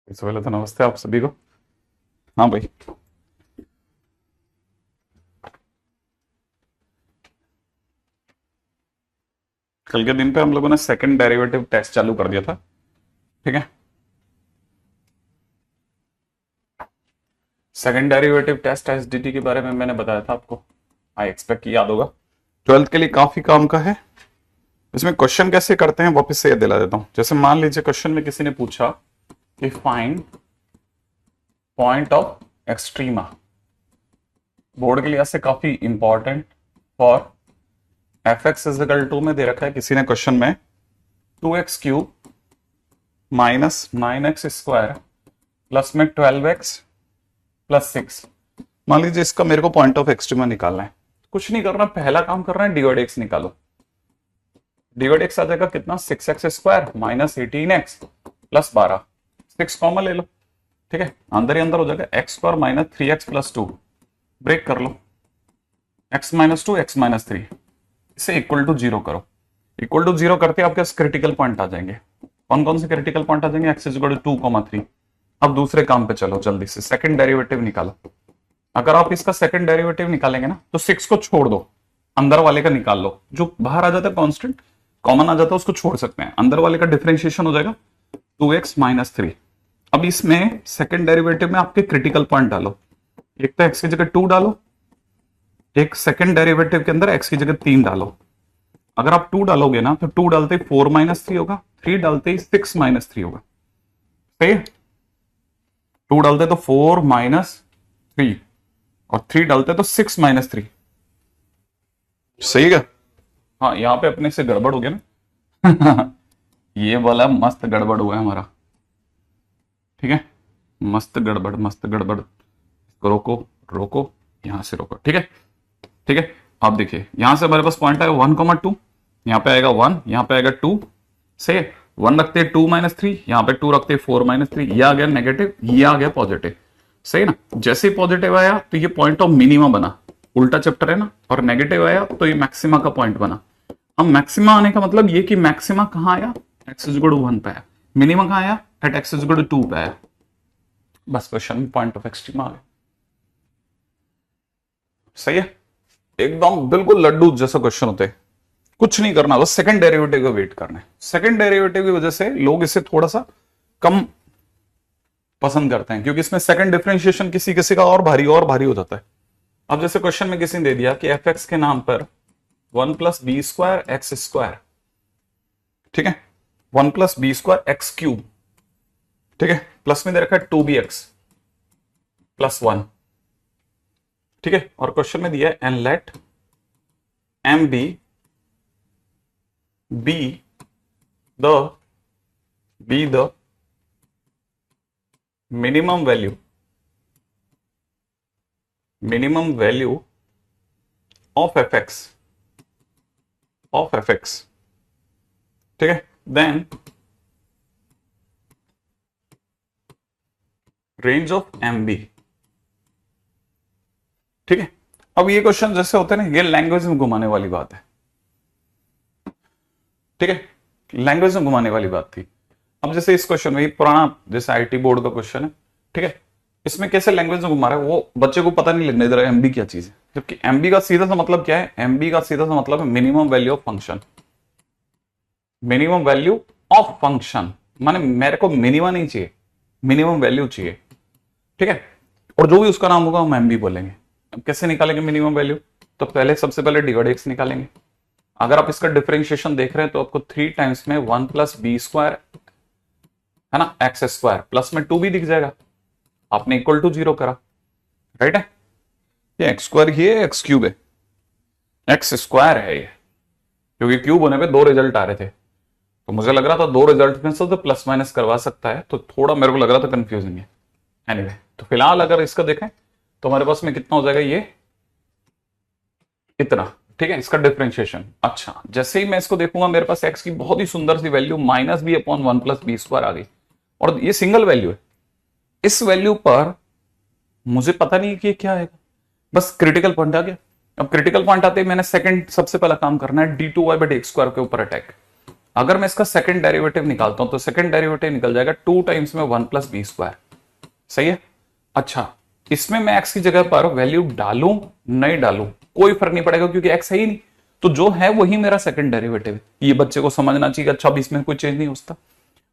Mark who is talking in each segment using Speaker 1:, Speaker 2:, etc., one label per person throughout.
Speaker 1: इससे पहले तो नमस्ते आप सभी को। हाँ भाई। कल के दिन पे हम लोगों ने सेकंड डेरिवेटिव टेस्ट चालू कर दिया था। ठीक है। सेकंड डेरिवेटिव टेस्ट एसडीटी के बारे में मैंने बताया था आपको। आई एक्सपेक्ट याद होगा। ट्वेल्थ के लिए काफी काम का है। इसमें क्वेश्चन कैसे करते हैं वापस से याद दिला देता हूं। जैसे मान लीजिए क्वेश्चन में किसी ने पूछा कि find point of extrema. Board के लिए ऐसे काफी important for F X is equal to में दे रखा है किसी ने क्वेश्चन में 2x³ minus 9x square plus में 12x प्लस 6। मान लीजिए इसका मेरे को पॉइंट ऑफ एक्सट्रीमा निकालना है। कुछ नहीं करना, पहला काम करना है डिवाइड एक्स निकालो। डिवाइड एक्स आ जाएगा कितना 6x square minus 18x plus 12। 6 common ले लो। ठीक है, अंदर ही अंदर हो जाएगा x square minus 3x plus 2। Break कर लो, x माइनस 2 x माइनस 3 इसे इक्वल टू 0 करो। इक्वल टू 0 करते आपके पास क्रिटिकल पॉइंट आ जाएंगे। कौन कौन से क्रिटिकल पॉइंट आ जाएंगे? x equal to 2,3। अब दूसरे काम पे चलो, जल्दी से सेकंड डेरिवेटिव निकालो। अगर आप इसका सेकंड डेरिवेटिव निकालेंगे ना तो 6 को छोड़ दो, अंदर वाले का निकाल लो। जो बाहर आ जाता है कॉन्स्टेंट कॉमन आ जाता है उसको छोड़ सकते हैं। अंदर वाले का डिफरेंशिएशन हो जाएगा 2x माइनस 3। अब इसमें सेकंड डेरिवेटिव में आपके क्रिटिकल पॉइंट डालो। एक तो x की जगह 2 डालो, एक सेकंड डेरिवेटिव के अंदर x की जगह 3 डालो। अगर आप 2 डालोगे ना तो 2 डालते 4 माइनस 3 होगा, 3 डालते 6 माइनस 3 होगा। सही है? 2 डालते तो 4 माइनस 3 और 3 डालते तो 6 माइनस 3। सही है? हाँ, यहां पे अपने से गड़बड़ हो गया ना। ये वाला मस्त गड़बड़ हुआ है हमारा। ठीक है, मस्त गड़बड़ मस्त गड़बड़। इसको रोको रोको, यहां से रोको। ठीक है, ठीक है। आप देखिए यहां से हमारे पास पॉइंट आएगा 1,2, यहां पे आएगा 1, यहां पे आएगा 2। सही है? 1 रखते हैं 2 माइनस 3, यहां पे 2 रखते हैं 4 माइनस 3। ये आ गया नेगेटिव, ये आ गया पॉजिटिव। सही ना? जैसे ही पॉजिटिव आया तो ये पॉइंट ऑफ मिनिमा बना। उल्टा चैप्टर है ना। और नेगेटिव आया तो ये मैक्सिमा का पॉइंट बना। अब मैक्सिमा आने का मतलब ये कि मैक्सिमा कहां आया? एक्स इज इक्वल टू 1 पे आया। मिनिमा कहां आया? At x is equal to 2 पे आया। बस क्वेश्चन में पॉइंट ऑफ एक्सट्रीमा आ गया। सही है? एकदम बिल्कुल लड्डू जैसा क्वेश्चन होते हैं। कुछ नहीं करना, बस सेकंड डेरिवेटिव का वेट करना है। सेकंड डेरिवेटिव की वजह से लोग इसे थोड़ा सा कम पसंद करते हैं क्योंकि इसमें सेकंड डिफरेंशिएशन किसी किसी का और भारी हो जाता है। अब जैसे क्वेश्चन में किसी ने दे दिया कि एफ एक्स के नाम पर 1 plus B square X square. ठीक है, 1 plus B square X cube. ठीक है, प्लस में दे रखा है 2bx प्लस 1। ठीक है, और क्वेश्चन में दिया है and let M B be the minimum value of fx ठीक है, then range of mb। ठीक है, अब ये क्वेश्चन जैसे होते हैं ना, ये लैंग्वेज में घुमाने वाली बात है। ठीक है, लैंग्वेज में घुमाने वाली बात थी। अब जैसे इस क्वेश्चन में पुराना जैसे आईटी बोर्ड का क्वेश्चन है। ठीक है, इसमें कैसे लैंग्वेज में घुमा रहा है वो बच्चे को पता नहीं लगने दे रहा है एमबी क्या चीज है। जबकि एमबी का सीधा सा मतलब क्या है? एमबी का सीधा सा मतलब है minimum value of function. Minimum value of function माने मेरे को मिनिमम नहीं चाहिए, मिनिमम वैल्यू चाहिए। ठीक है, और जो भी उसका नाम होगा हम एमबी बोलेंगे। अब कैसे निकालेंगे मिनिमम वैल्यू? तो पहले सबसे पहले डिवाइड एक्स निकालेंगे। अगर आप इसका डिफरेंशिएशन देख रहे हैं तो आपको 3 टाइम्स में 1 प्लस बी स्क्वायर है ना, एक्स स्क्वायर प्लस में 2 भी दिख जाएगा। आपने इक्वल टू 0 करा, राइट है? ये एक्स स्क्वायर ही है, एक्स क्यूब है, एक्स स्क्वायर है ये, क्योंकि क्यूब होने पे 2 रिजल्ट आ रहे थे। तो मुझे लग रहा था 2 रिजल्ट में से तो प्लस माइनस करवा सकता है, तो थोड़ा मेरे को लग रहा था कंफ्यूजिंग है। एनीवे, तो फिलहाल अगर इसका देखें तो हमारे पास में कितना हो जाएगा? ये इतना। ठीक है, इसका डिफरेंशिएशन। अच्छा, जैसे ही मैं इसको देखूंगा मेरे पास एक्स की बहुत ही सुंदर सी value minus B upon 1 plus B square आ गई, और ये सिंगल वैल्यू है। इस वैल्यू पर मुझे पता नहीं कि क्या आएगा, बस क्रिटिकल पॉइंट आ गया। अब क्रिटिकल पॉइंट आते ही मैंने सेकंड सबसे पहला काम करना है D two Y by X square के ऊपर अटैक। अगर मैं इसका सेकंड डेरिवेटिव निकालता हूं तो सेकंड डेरिवेटिव निकल जाएगा 2 टाइम्स में 1 प्लस बी स्क्वायर। सही है। अच्छा, इसमें मैं एक्स की जगह पर वैल्यू डालूं नहीं डालूं कोई फर्क नहीं पड़ेगा, क्योंकि एक्स है ही नहीं, तो जो है वही मेरा सेकंड डेरिवेटिव है। ये बच्चे को समझना चाहिए। अच्छा, अब इसमें कोई चेंज नहीं होता।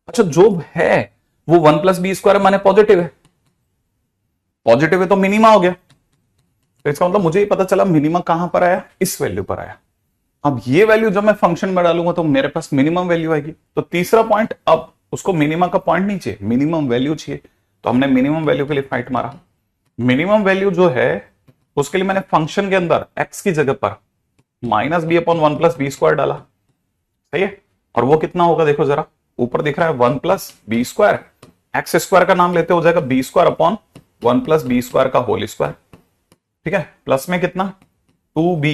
Speaker 1: अच्छा, जो है वो 1 प्लस बी स्क्वायर माने पॉजिटिव है, पॉजिटिव है तो मिनिमा हो गया। तो इसका मतलब मुझे ही पता चला मिनिमा कहां पर आया, इस वैल्यू पर आया। अब ये वैल्यू जब मैं फंक्शन में डालूंगा तो मेरे पास मिनिमम वैल्यू आएगी। तो तीसरा पॉइंट, अब उसको मिनिमा का पॉइंट नहीं चाहिए, मिनिमम वैल्यू चाहिए, तो हमने मिनिमम वैल्यू के लिए फाइट मारा। मिनिमम वैल्यू जो है उसके लिए मैंने फंक्शन के अंदर एक्स की जगह पर minus B upon 1 plus B square डाला। सही है। और वो कितना होगा देखो जरा, ऊपर दिख रहा है 1 plus B square, X square का नाम लेते हो जाएगा B square upon 1 plus B square का होल स्क्वायर। ठीक है। प्लस में कितना 2b,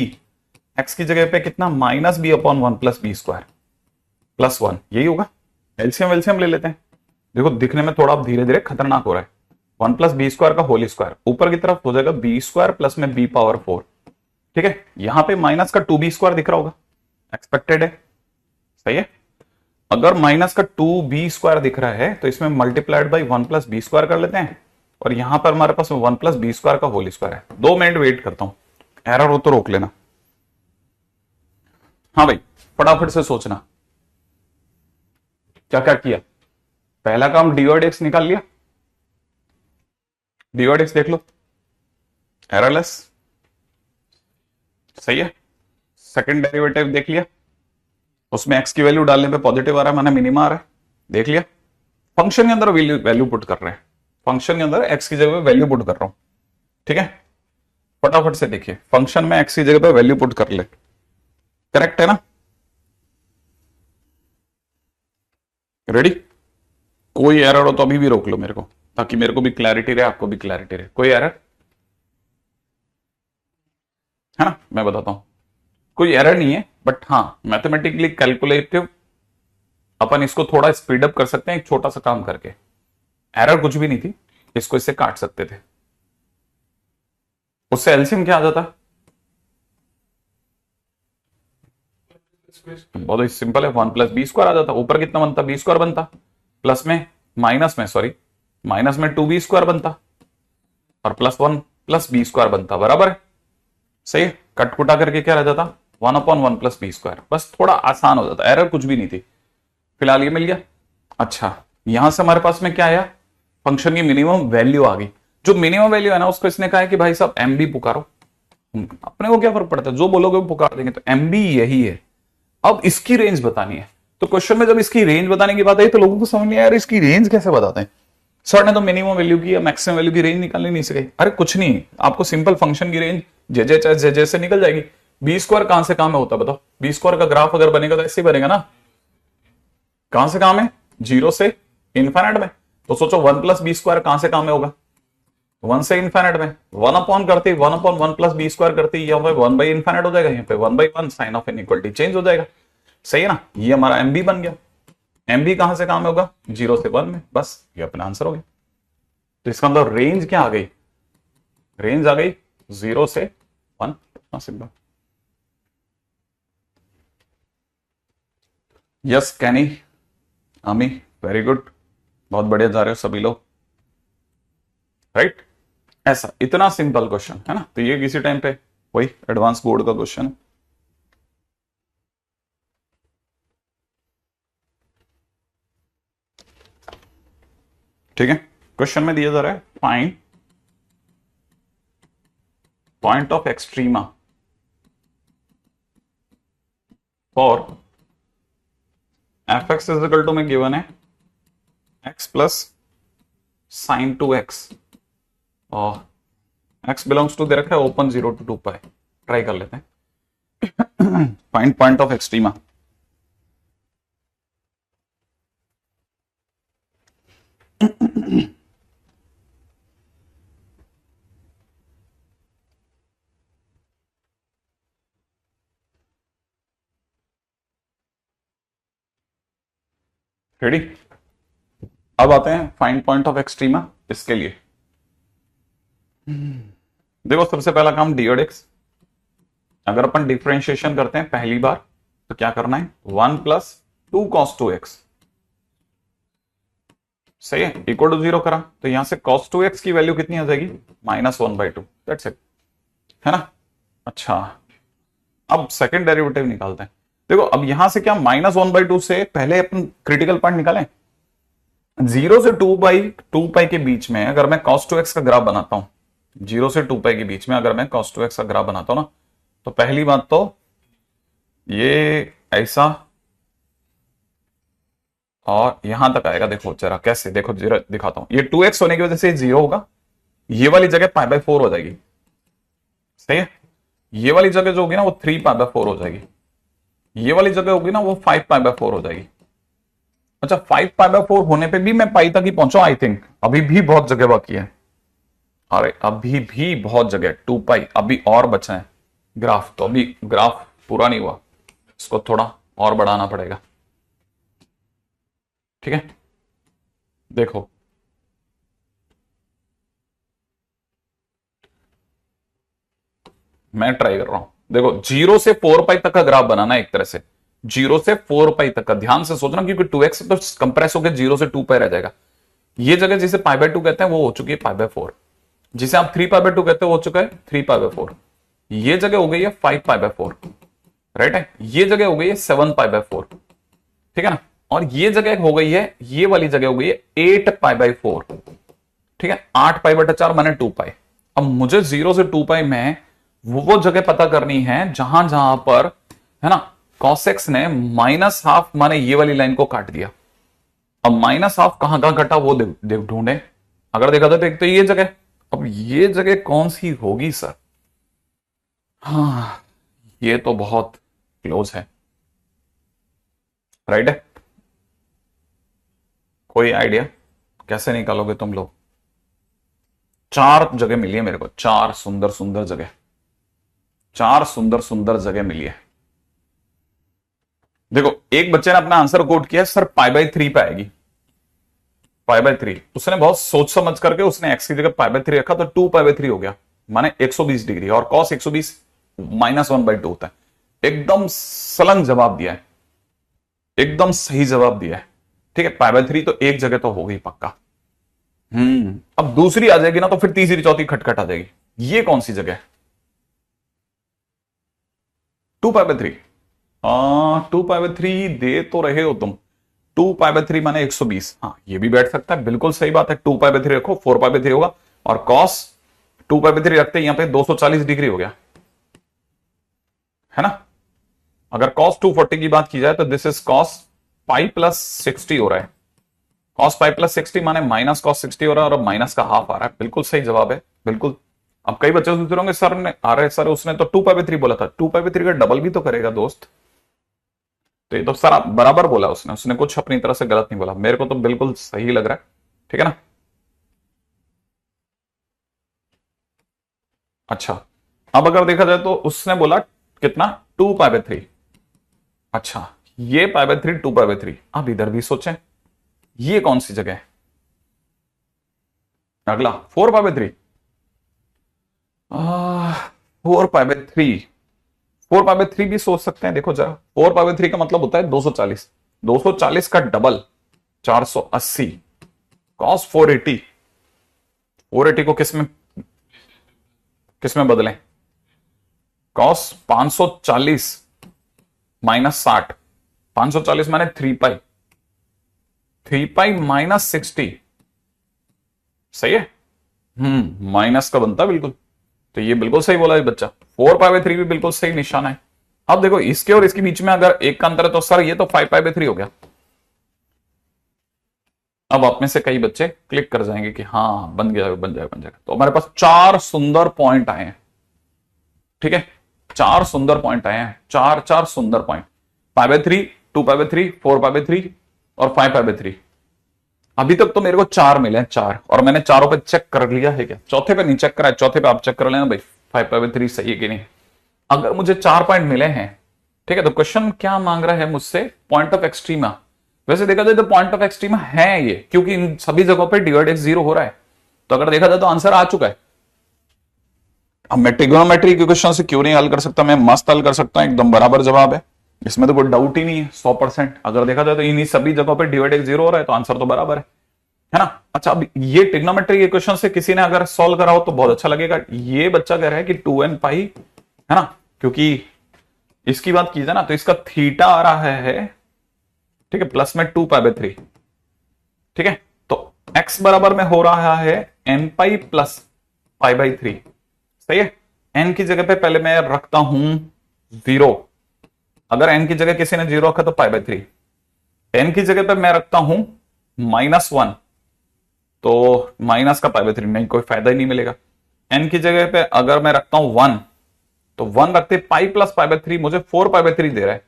Speaker 1: एक्स की जगह पे कितना minus B upon 1 plus B square plus 1, यही होगा। एलसीएम एलसीएम ले लेते हैं। देखो दिखने में थोड़ा धीरे धीरे खतरनाक हो रहा है। 1 प्लस बी स्क्वायर का होल स्क्वायर ऊपर की तरफ हो जाएगा बी स्क्वायर प्लस में बी पावर 4। ठीक है। यहां पे माइनस का 2b स्क्वायर दिख रहा होगा, एक्सपेक्टेड है। सही है। अगर माइनस का 2b स्क्वायर दिख रहा है तो इसमें multiplied by 1 plus B square कर लेते हैं, और यहां पर हमारे पास 1 प्लस बी स्क्वायर का होल स्क्वायर है। 2 मिनट वेट करता हूं, एरर हो तो रोक लेना। हाँ भाई, फटाफट से सोचना क्या क्या किया। पहला काम dy/dx निकाल लिया, dy/dx देख लो, एररलेस। सही है। सेकंड डेरिवेटिव देख लिया, उसमें एक्स की वैल्यू डालने पे पॉजिटिव आ रहा है, माने मिनिमा आ रहा है, देख लिया। फंक्शन के अंदर वैल्यू पुट कर रहे हैं, फंक्शन के अंदर एक्स की जगह पे वैल्यू पुट कर रहा हूं। ठीक है। फटाफट से देखिए, फंक्शन में एक्स की जगह पे वैल्यू पुट कर ले, करेक्ट है ना। रेडी। कोई एरर हो तो अभी भी रोक लो मेरे को, ताकि मेरे को भी क्लैरिटी रहे, आपको भी क्लैरिटी रहे। कोई एरर है ना, मैं बताता हूं। कोई एरर नहीं है, बट हाँ मैथमेटिकली कैलकुलेटिव अपन इसको थोड़ा स्पीड अप कर सकते हैं एक छोटा सा काम करके। एरर कुछ भी नहीं थी, इसको इससे काट सकते थे, उससे एलसीएम क्या आ जाता। बहुत ही सिंपल है, 1 प्लस बी स्क्वायर आ जाता। ऊपर कितना बनता, बी स्क्वायर बनता, प्लस में माइनस में 2b स्क्वायर बनता, और प्लस 1 प्लस बी स्क्वायर बनता, बराबर है। सही है। कटकुटा करके क्या रह जाता, 1 अपॉन 1 प्लस बी स्क्वायर। बस थोड़ा आसान हो जाता, एरर कुछ भी नहीं थी। फिलहाल ये मिल गया। अच्छा, यहां से हमारे पास में क्या आया, फंक्शन की मिनिमम वैल्यू आ गई। जो मिनिमम वैल्यू है ना, उसको इसने कहा है कि भाई साहब एमबी पुकारो। अपने को क्या फर्क पड़ता है, जो बोलोगे वो पुकार देंगे। तो एमबी यही है। अब इसकी रेंज बतानी है, तो क्वेश्चन में जब इसकी रेंज बताने की बात आई तो लोगों को समझ नहीं आया यार इसकी रेंज कैसे बताते हैं। सर ने तो मिनिमम वैल्यू की या मैक्सिमम वैल्यू की रेंज निकालनी नहीं सके। अरे कुछ नहीं, आपको सिंपल फंक्शन की रेंज जे से निकल जाएगी। बी स्क्वायर कहां से कहां में होता है बताओ। बी स्क्वायर का ग्राफ अगर बनेगा तो ऐसे ही बनेगा ना, कहां से कहां में, 0 से इनफाइनाइट में। तो सोचो 1 प्लस बी स्क्वायर कहां से कहां में होगा, 1 से इनफाइनाइट में। 1 अपॉन करते 1 अपॉन 1 प्लस बी स्क्वायर करते यहाँ पे 1 बाई इनफाइनाइट हो जाएगा, यहाँ पे 1 by 1 sign of inequality change हो जाएगा। सही है ना, ये हमारा एमबी बन गया। एमबी कहां से कहां में होगा, 0 से 1 में, बस ये अपना आंसर हो गया। तो इसका मतलब रेंज क्या आ गई, रेंज आ गई 0 से 1। सिंपल। यस कैनी, अमी, वेरी गुड, बहुत बढ़िया जा रहे हो सभी लोग, राइट। ऐसा इतना सिंपल क्वेश्चन है ना, तो ये किसी टाइम पे वही एडवांस बोर्ड का क्वेश्चन है। ठीक है। क्वेश्चन में दिया जा रहा है find point of extrema for F x is equal to में गिवन है एक्स प्लस साइन 2x और x बिलोंग्स टू दे रखा है ओपन 0 to 2 पाई। ट्राई कर लेते हैं। Find point of extrema. Ready. अब आते हैं फाइंड पॉइंट ऑफ एक्सट्रीमा। इसके लिए देखो सबसे पहला काम dy/dx। अगर अपन डिफरेंशिएशन करते हैं पहली बार तो क्या करना है, 1 प्लस 2 cos 2x, सही है, इक्वल टू 0 करा तो यहां से cos 2x की वैल्यू कितनी आ जाएगी, -1/2, दैट्स इट, है ना। अच्छा, अब सेकंड डेरिवेटिव निकालते हैं। देखो अब यहां से क्या -1/2 से पहले अपन क्रिटिकल पॉइंट निकालें। 0 से 2 पाई के बीच में अगर मैं cos 2x का ग्राफ बनाता हूं, 0 से 2 पाई के बीच में अगर मैं cos 2x का ग्राफ बनाता हूं ना, तो पहली बात तो ये ऐसा और यहां तक आएगा। देखो जरा कैसे, देखो जरा दिखाता हूं। ये 2x होने की वजह से 0 होगा, ये वाली जगह π/4 हो जाएगी, सही है। ये वाली जगह जो होगी ना वो 3π/4 हो जाएगी, ये वाली जगह होगी ना वो 5π/4 हो जाएगी। अच्छा, 5π/4 होने पे भी मैं पाई तक ही पहुंचा, आई थिंक अभी भी बहुत जगह बाकी है। अरे अभी भी बहुत जगह, 2 पाई अभी और बचा है। ग्राफ तो अभी ग्राफ पूरा नहीं हुआ, इसको थोड़ा और बढ़ाना पड़ेगा, ठीक है। देखो मैं ट्राई कर रहा हूं। देखो 0 से 4 पाई तक का ग्राफ बनाना है एक तरह से, 0 से 4 पाई तक का, ध्यान से सोचना क्योंकि 2x तो कंप्रेस होकर 0 से 2 पाई रह जाएगा। ये जगह जिसे π/2 कहते हैं वो हो चुकी है π/4, जिसे आप 3π/2 कहते हैं वो हो चुका है 3π/4। ये जगह हो गई है 5π/4, राइट है। ये जगह हो गई है 7π/4, ठीक है ना। और ये जगह हो गई है, ये वाली जगह हो गई है 8π/4, ठीक है। 8π/4 माने 2 पाई। अब मुझे 0 से 2 पाई में वो जगह पता करनी है जहां जहां पर, है ना, cos x ने -12 माने ये वाली लाइन को काट दिया। अब -12 कहां कहां कटा वो देख ढूंढे। अगर देखा तो एक तो ये जगह, अब ये जगह कौन सी होगी सर, हाँ ये तो बहुत क्लोज है, राइट है। कोई आइडिया कैसे निकालोगे तुम लोग। 4 जगह मिली है मेरे को, 4 सुंदर सुंदर जगह, 4 सुंदर सुंदर जगह मिली है। देखो एक बच्चे ने अपना आंसर कोट किया सर π/3 पे आएगी, π/3। उसने बहुत सोच समझ करके उसने x की जगह π/3 रखा तो 2π/3 हो गया, माने 120 डिग्री, और cos 120 -1/2 होता है। एकदम सलंग जवाब दिया है, एकदम सही जवाब दिया है, ठीक है। π/3 तो एक जगह तो हो गई पक्का। अब दूसरी आ जाएगी ना तो फिर तीसरी चौथी खटखट आ जाएगी। ये कौन सी जगह है, 2π/3, 2π/3 दे तो रहे हो तुम, 2π/3 माने 120, हाँ ये भी बैठ सकता है, बिल्कुल सही बात है। 2π/3 रखो, 4π/3 होगा, और cos 2π/3 रखते यहां पे 240 डिग्री हो गया, है ना। अगर cos 240 की बात की जाए तो दिस इज cos π+60 हो रहा है, cos π+60 माने -cos 60 हो रहा है, और माइनस का हाफ आ रहा है। बिल्कुल सही जवाब है, बिल्कुल। अब कई बच्चे सोच रहे होंगे सर ने, अरे सर उसने तो 2π/3 बोला था, 2π/3 का डबल भी तो करेगा दोस्त। तो ये तो सर आप बराबर बोला, उसने कुछ अपनी तरह से गलत नहीं बोला, मेरे को तो बिल्कुल सही लग रहा है, ठीक है ना। अच्छा, अब अगर देखा जाए तो उसने बोला कितना, 2π/3। अच्छा, ये π/3 2π/3। अब इधर भी सोचें, ये कौन सी जगह है, अगला 4π/3, 4π/3, 4π/3 भी सोच सकते हैं। देखो जरा 4π/3 का मतलब होता है 240, 240 का डबल 480, cos 480, 480 को किसमें बदलें, cos 540 -60, 540 माने 3 पाई, 3 पाई -60, सही है। माइनस का बनता बिल्कुल, तो ये बिल्कुल सही बोला है बच्चा। 4π/3 भी बिल्कुल सही निशान है। अब देखो इसके और इसके बीच में अगर एक का अंतर है तो सर ये तो 5π/3 हो गया। अब आप में से कई बच्चे क्लिक कर जाएंगे कि हाँ बन गया, बन जाएगा। तो हमारे पास 4 सुंदर पॉइंट आए हैं, ठीक है, 4 सुंदर पॉइंट आए हैं, 4 सुंदर पॉइंट, π/3, 2π/3, 4π/3 और 5π/3। अभी तक तो मेरे को 4 मिले हैं, 4, और मैंने चारों पे चेक कर लिया है क्या, चौथे पे नहीं चेक करा है, चौथे पे आप चेक कर लेना भाई 5π/3 सही है कि नहीं। अगर मुझे 4 पॉइंट मिले हैं, ठीक है, तो क्वेश्चन क्या मांग रहा है मुझसे, पॉइंट ऑफ एक्सट्रीमा। वैसे देखा जाए तो पॉइंट ऑफ एक्सट्रीमा है ये, क्योंकि इन सभी जगहों पे dy/dx 0 हो रहा है, तो अगर देखा जाए तो आंसर आ चुका है। अब मैं ट्रिग्नोमेट्री के क्वेश्चन से क्यों नहीं हल कर सकता, मैं मस्त हल कर सकता हूं, एकदम बराबर जवाब है, इसमें तो कोई डाउट ही नहीं है 100%। अगर देखा जाए तो इन्हीं सभी जगहों पे डिवाइड 0 हो रहा है तो आंसर तो बराबर है ना। अच्छा, अब ये ट्रिग्नोमेट्री इक्वेशन से किसी ने अगर सॉल्व करा हो तो बहुत अच्छा लगेगा। ये बच्चा कह रहा है कि 2n पाई है ना, क्योंकि इसकी बात की जाए ना तो इसका थीटा आ रहा है, ठीक है, प्लस में 2π/3, ठीक है। तो x बराबर में हो रहा है n पाई प्लस π/3, सही है। n की जगह पे पहले मैं रखता हूं 0, अगर n की जगह किसी ने 0 रखा तो π/3। n की जगह पे मैं रखता हूं -1, तो माइनस का π/3 नहीं, कोई फायदा ही नहीं मिलेगा। n की जगह पे अगर मैं रखता हूं 1, तो 1 रखते पाई प्लस π/3 मुझे 4π/3 दे रहा है।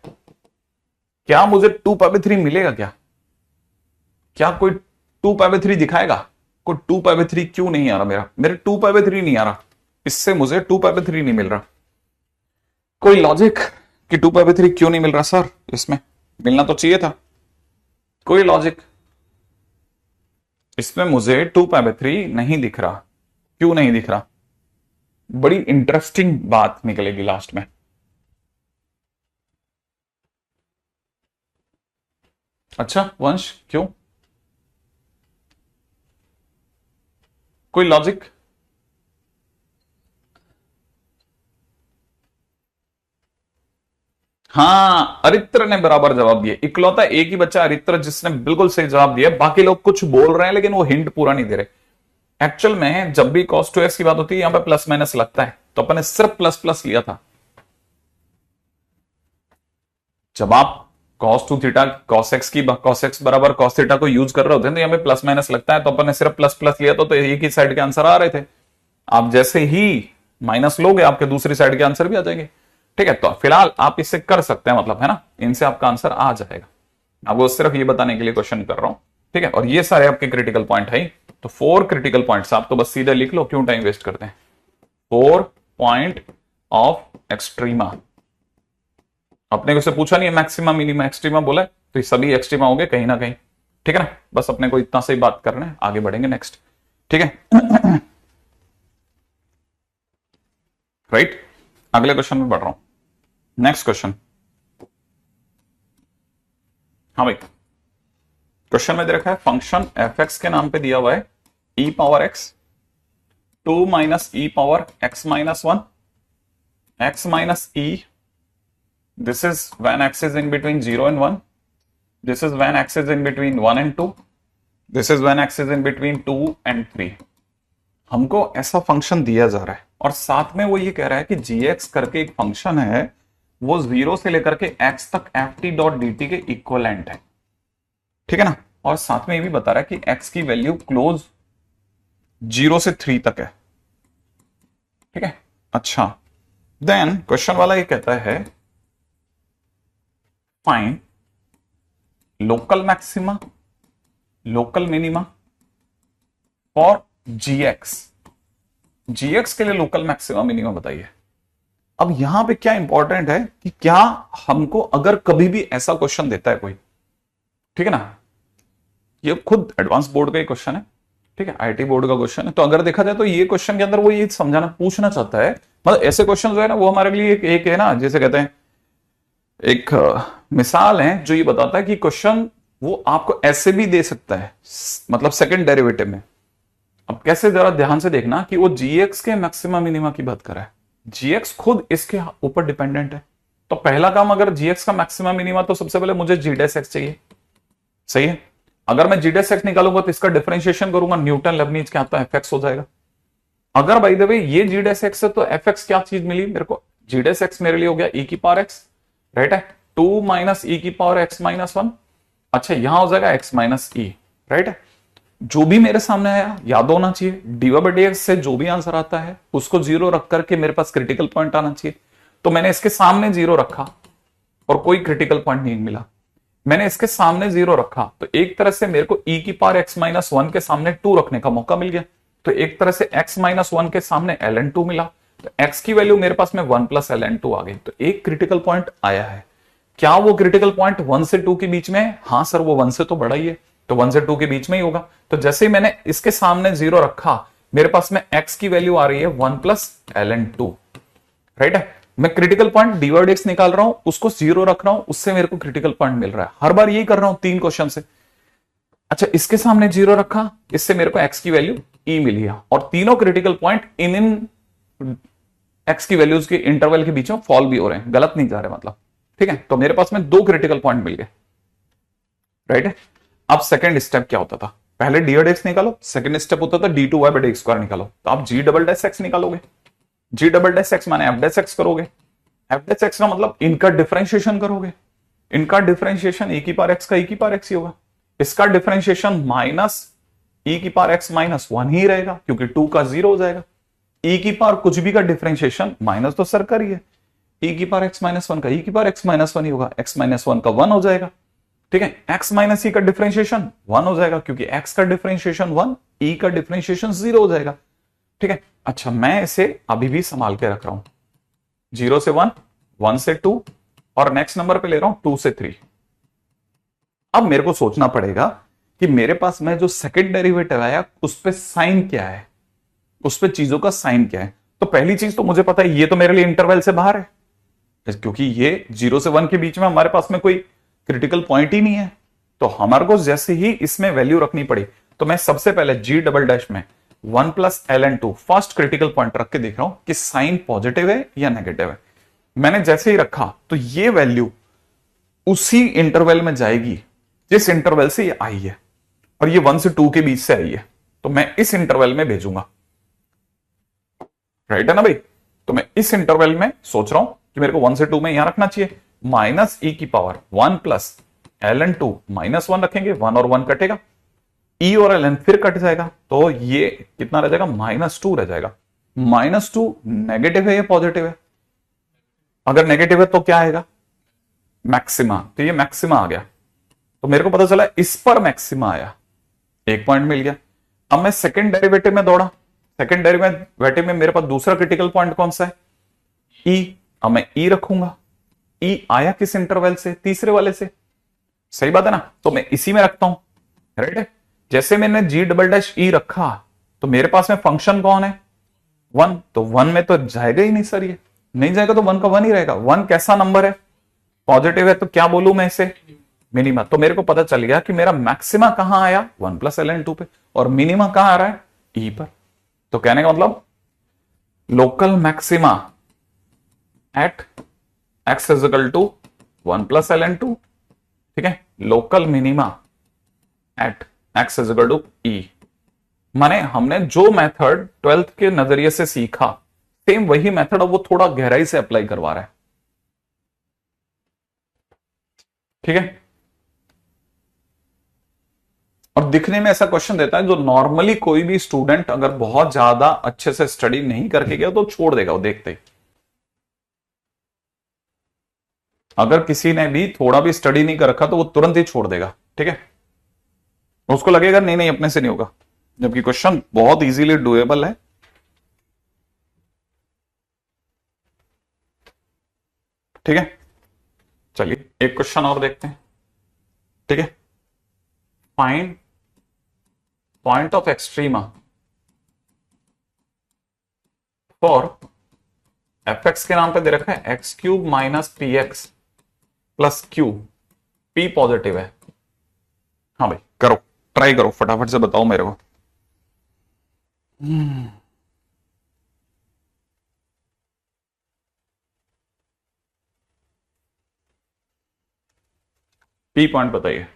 Speaker 1: क्या मुझे 2π/3 मिलेगा? क्या कोई 2π/3 दिखाएगा? कोई 2π/3 क्यों नहीं आ रहा? मेरे 2π/3 नहीं आ रहा, इससे मुझे 2π/3 नहीं मिल रहा। कोई लॉजिक कि 2π/3 क्यों नहीं मिल रहा सर? इसमें मिलना तो चाहिए था, कोई लॉजिक। इसमें मुझे 2π/3 नहीं दिख रहा, क्यों नहीं दिख रहा? बड़ी इंटरेस्टिंग बात निकलेगी लास्ट में। अच्छा वंश, क्यों? कोई लॉजिक? हाँ, अरित्र ने बराबर जवाब दिया। इकलौता एक ही बच्चा अरित्र जिसने बिल्कुल सही जवाब दिया। बाकी लोग कुछ बोल रहे हैं लेकिन वो हिंट पूरा नहीं दे रहे। एक्चुअल में जब भी cos 2x की बात होती है यहां पे प्लस माइनस लगता है, तो अपन ने सिर्फ प्लस प्लस लिया था। जब आप cos 2 थीटा cos x बराबर cos थीटा को यूज कर रहे होते हैं तो यहां पे प्लस माइनस लगता है, तो अपन ने सिर्फ प्लस प्लस लिया था, तो एक ही साइड के आंसर आ रहे थे। आप जैसे ही माइनस लोगे आपके दूसरी साइड के आंसर भी आ जाएंगे, ठीक है। तो फिलहाल आप इससे कर सकते हैं, मतलब है ना, इनसे आपका आंसर आ जाएगा। आपको सिर्फ ये बताने के लिए क्वेश्चन कर रहा हूं, ठीक है। और ये सारे आपके क्रिटिकल पॉइंट है, तो 4 क्रिटिकल पॉइंट्स आप तो बस सीधे लिख लो, क्यों टाइम वेस्ट करते हैं। 4 पॉइंट ऑफ एक्सट्रीमा। अपने को से पूछा नहीं है मैक्सिमा मिनिमा एक्सट्रीमा बोला है, तो ये सभी एक्सट्रीमा हो गए कहीं ना कहीं, ठीक है ना। बस अपने को इतना से ही बात करना है, आगे बढ़ेंगे नेक्स्ट, ठीक है। राइट, अगले क्वेश्चन में बढ़ रहा हूं। नेक्स्ट क्वेश्चन, हाँ भाई, क्वेश्चन में दे रखा है फंक्शन f(x) के नाम पे दिया हुआ है e power x 2 minus e power x minus 1 x minus e। This is when x is in between 0 and 1, this is when x is in between 1 and 2, this is when x is in between 2 and 3। हमको ऐसा function दिया जा रहा है और साथ में वो ये कह रहा है कि gx करके एक फंक्शन है, वो 0 से लेकर के x तक ft.dt के इक्वलेंट है, ठीक है ना। और साथ में ये भी बता रहा है कि x की वैल्यू क्लोज 0 से 3 तक है, ठीक है। अच्छा, देन क्वेश्चन वाला ये कहता है find local maxima local minima for gx। gx के लिए लोकल मैक्सिमा मिनिमा बताइए। अब यहां पे क्या इंपॉर्टेंट है कि क्या हमको अगर कभी भी ऐसा क्वेश्चन देता है कोई, ठीक है ना, ये खुद एडवांस बोर्ड का ही क्वेश्चन है, ठीक है, आईटी बोर्ड का क्वेश्चन है, तो अगर देखा जाए तो ये क्वेश्चन के अंदर वो ये समझाना पूछना चाहता है, मतलब ऐसे क्वेश्चन जो है ना वो हमारे लिए एक है ना, जैसे कहते हैं एक मिसाल है जो ये बताता है कि क्वेश्चन वो आपको ऐसे भी दे सकता है, मतलब सेकंड डेरिवेटिव में। अब कैसे, जरा ध्यान से देखना कि वो gx के मैक्सिमा मिनिमा की बात कर रहा है, gx खुद इसके ऊपर डिपेंडेंट है। तो पहला काम, अगर gx का मैक्सिमा मिनिमा, तो सबसे पहले मुझे g' चाहिए, सही है। अगर मैं g' निकालूंगा तो इसका डिफरेंशिएशन करूंगा, न्यूटन लेबनीज क्या आता है, fx हो जाएगा। अगर बाय द वे ये g' है तो fx क्या चीज मिली मेरे को, g' मेरे लिए हो गया e की पावर x, राइट है, 2 माइनस e की पावर x माइनस 1। अच्छा, यहां हो जाएगा x माइनस e, राइट है। जो भी मेरे सामने आया याद होना चाहिए, dy/dx से जो भी आंसर आता है उसको 0 रख करके मेरे पास क्रिटिकल पॉइंट आना चाहिए। तो मैंने इसके सामने 0 रखा और कोई क्रिटिकल पॉइंट नहीं मिला। मैंने इसके सामने 0 रखा तो एक तरह से मेरे को e की पावर x माइनस 1 के सामने 2 रखने का मौका मिल गया, तो एक तरह से x माइनस 1 के सामने ln2 मिला, तो x की वैल्यू मेरे पास में 1 प्लस ln2 आ गई। तो एक क्रिटिकल पॉइंट आया है। क्या वो क्रिटिकल पॉइंट 1 से 2 के बीच में है? हाँ सर, वो 1 से तो बड़ा ही है, तो 1 से 2 के बीच में ही होगा। तो जैसे ही मैंने इसके सामने 0 रखा, मेरे पास में x की वैल्यू आ रही है 1 प्लस ln2, राइट है। मैं क्रिटिकल पॉइंट dy dx निकाल रहा हूं, उसको 0 रख रहा हूं, उससे मेरे को क्रिटिकल पॉइंट मिल रहा है। हर बार यही कर रहा हूं 3 क्वेश्चन से। अच्छा, इसके सामने 0 रखा, इससे मेरे को x की वैल्यू e मिली है, और तीनों critical point in in x की वैल्यूज के इंटरवल के बीच में फॉल भी हो रहे हैं, गलत नहीं जा रहे मतलब। ठीक है, तो मेरे पास में 2 क्रिटिकल पॉइंट मिल गए। राइट है। अब सेकंड स्टेप क्या होता था, पहले डी एक्स निकालो, सेकंड स्टेप होता था डी टू वाई बटे एक्स स्क्वायर निकालो। तो आप जी डबल डैश एक्स निकालोगे, जी डबल डैश एक्स माने एफ डैश एक्स करोगे, एफ डैश एक्स का मतलब इनका डिफरेंशिएशन करोगे, इनका डिफरेंशिएशन e की पावर एक्स का e की पावर एक्स ही होगा, इसका डिफरेंशिएशन माइनस e की पावर एक्स माइनस वन ही रहेगा, क्योंकि 2 का 0 हो जाएगा। e की पावर कुछ भी का डिफरेंशिएशन माइनस तो सर कर ही है, e की पावर एक्स माइनस वन का e की पावर एक्स माइनस वन ही होगा, x माइनस वन का 1 हो जाएगा। ठीक है, x माइनस ई का डिफरेंशिएशन 1 हो जाएगा, क्योंकि x का डिफरेंशिएशन 1, e का डिफरेंशिएशन 0 हो जाएगा। ठीक है, अच्छा मैं इसे अभी भी संभाल के रख रहा हूं, 0 से 1, 1 से 2, और नेक्स्ट नंबर पे ले रहा हूं 2 से 3। अब मेरे को सोचना पड़ेगा कि मेरे पास में जो सेकंड डेरिवेटिव आया उस पे साइन क्या है, उस पे चीजों का साइन क्या है। तो पहली चीज तो मुझे पता है, ये तो मेरे लिए इंटरवल से बाहर है, क्योंकि ये 0 से 1 के बीच में हमारे पास में कोई क्रिटिकल पॉइंट ही नहीं है। तो हमारे को जैसे ही इसमें वैल्यू रखनी पड़ी, तो मैं सबसे पहले जी डबल डैश में 1 plus L N two first critical point रख के देख रहा हूं कि साइन पॉजिटिव है या नेगेटिव है। मैंने जैसे ही रखा तो ये वैल्यू उसी इंटरवल में जाएगी जिस इंटरवल से ये आई है, और ये 1 से 2 के बीच से आई है, तो मैं इस इंटरवल में भेजूंगा। राइट है ना भाई। तो मैं इस इंटरवल में सोच रहा हूं कि मेरे को 1 से 2 में यहां रखना चाहिए, माइनस ई की power 1 plus L N two minus 1 रखेंगे, 1 और 1 कटेगा, ई और एल एन फिर कट जाएगा, तो ये कितना रह जाएगा, -2 रह जाएगा। -2 नेगेटिव है या पॉजिटिव है? अगर नेगेटिव है तो क्या आएगा, मैक्सिमा। तो ये मैक्सिमा आ गया, तो मेरे को पता चला इस पर मैक्सिमा आया, एक पॉइंट मिल गया। अब मैं सेकंड डेरिवेटिव में दौड़ा, सेकंड डेरिवेटिव में मेरे पास दूसरा क्रिटिकल पॉइंट कौन सा है, ई। अब मैं ई रखूंगा, ई आया किस इंटरवल से, तीसरे वाले से, सही बात है ना, तो मैं इसी में रखता हूं। राइट है, जैसे मैंने जी डबल डैश ई रखा, तो मेरे पास में फंक्शन कौन है, 1, तो 1 में तो जाएगा ही नहीं सर, ये नहीं जाएगा, तो 1 का 1 ही रहेगा। 1 कैसा नंबर है, पॉजिटिव है, तो क्या बोलूं मैं इसे, मिनिमा। तो मेरे को पता चल गया कि मेरा मैक्सिमा कहां आया, 1 प्लस एल एन टू पे, और मिनिमा कहां आ रहा है, ई पर। तो कहने का मतलब local maxima at x is equal to 1 plus L N two. ठीक है, local minima at x is equal to e. माने हमने जो मेथड 12th के नजरिए से सीखा, सेम वही मेथड अब वो थोड़ा गहराई से अप्लाई करवा रहा है। ठीक है, और दिखने में ऐसा क्वेश्चन देता है जो नॉर्मली कोई भी स्टूडेंट अगर बहुत ज्यादा अच्छे से स्टडी नहीं करके गया तो छोड़ देगा वो देखते ही। अगर किसी ने भी थोड़ा भी स्टडी नहीं कर रखा तो वो तुरंत ही छोड़ देगा। ठीक है, उसको लगेगा नहीं नहीं अपने से नहीं होगा, जबकि क्वेश्चन बहुत इजीली डुएबल है। ठीक है, चलिए एक क्वेश्चन और देखते हैं। ठीक है, find point of extrema for F x के नाम पे दे रखा है x cube minus P x plus Q, P positive है। हाँ भाई करो, ट्राई करो, फटाफट से बताओ मेरे को। पी पॉइंट बताइए।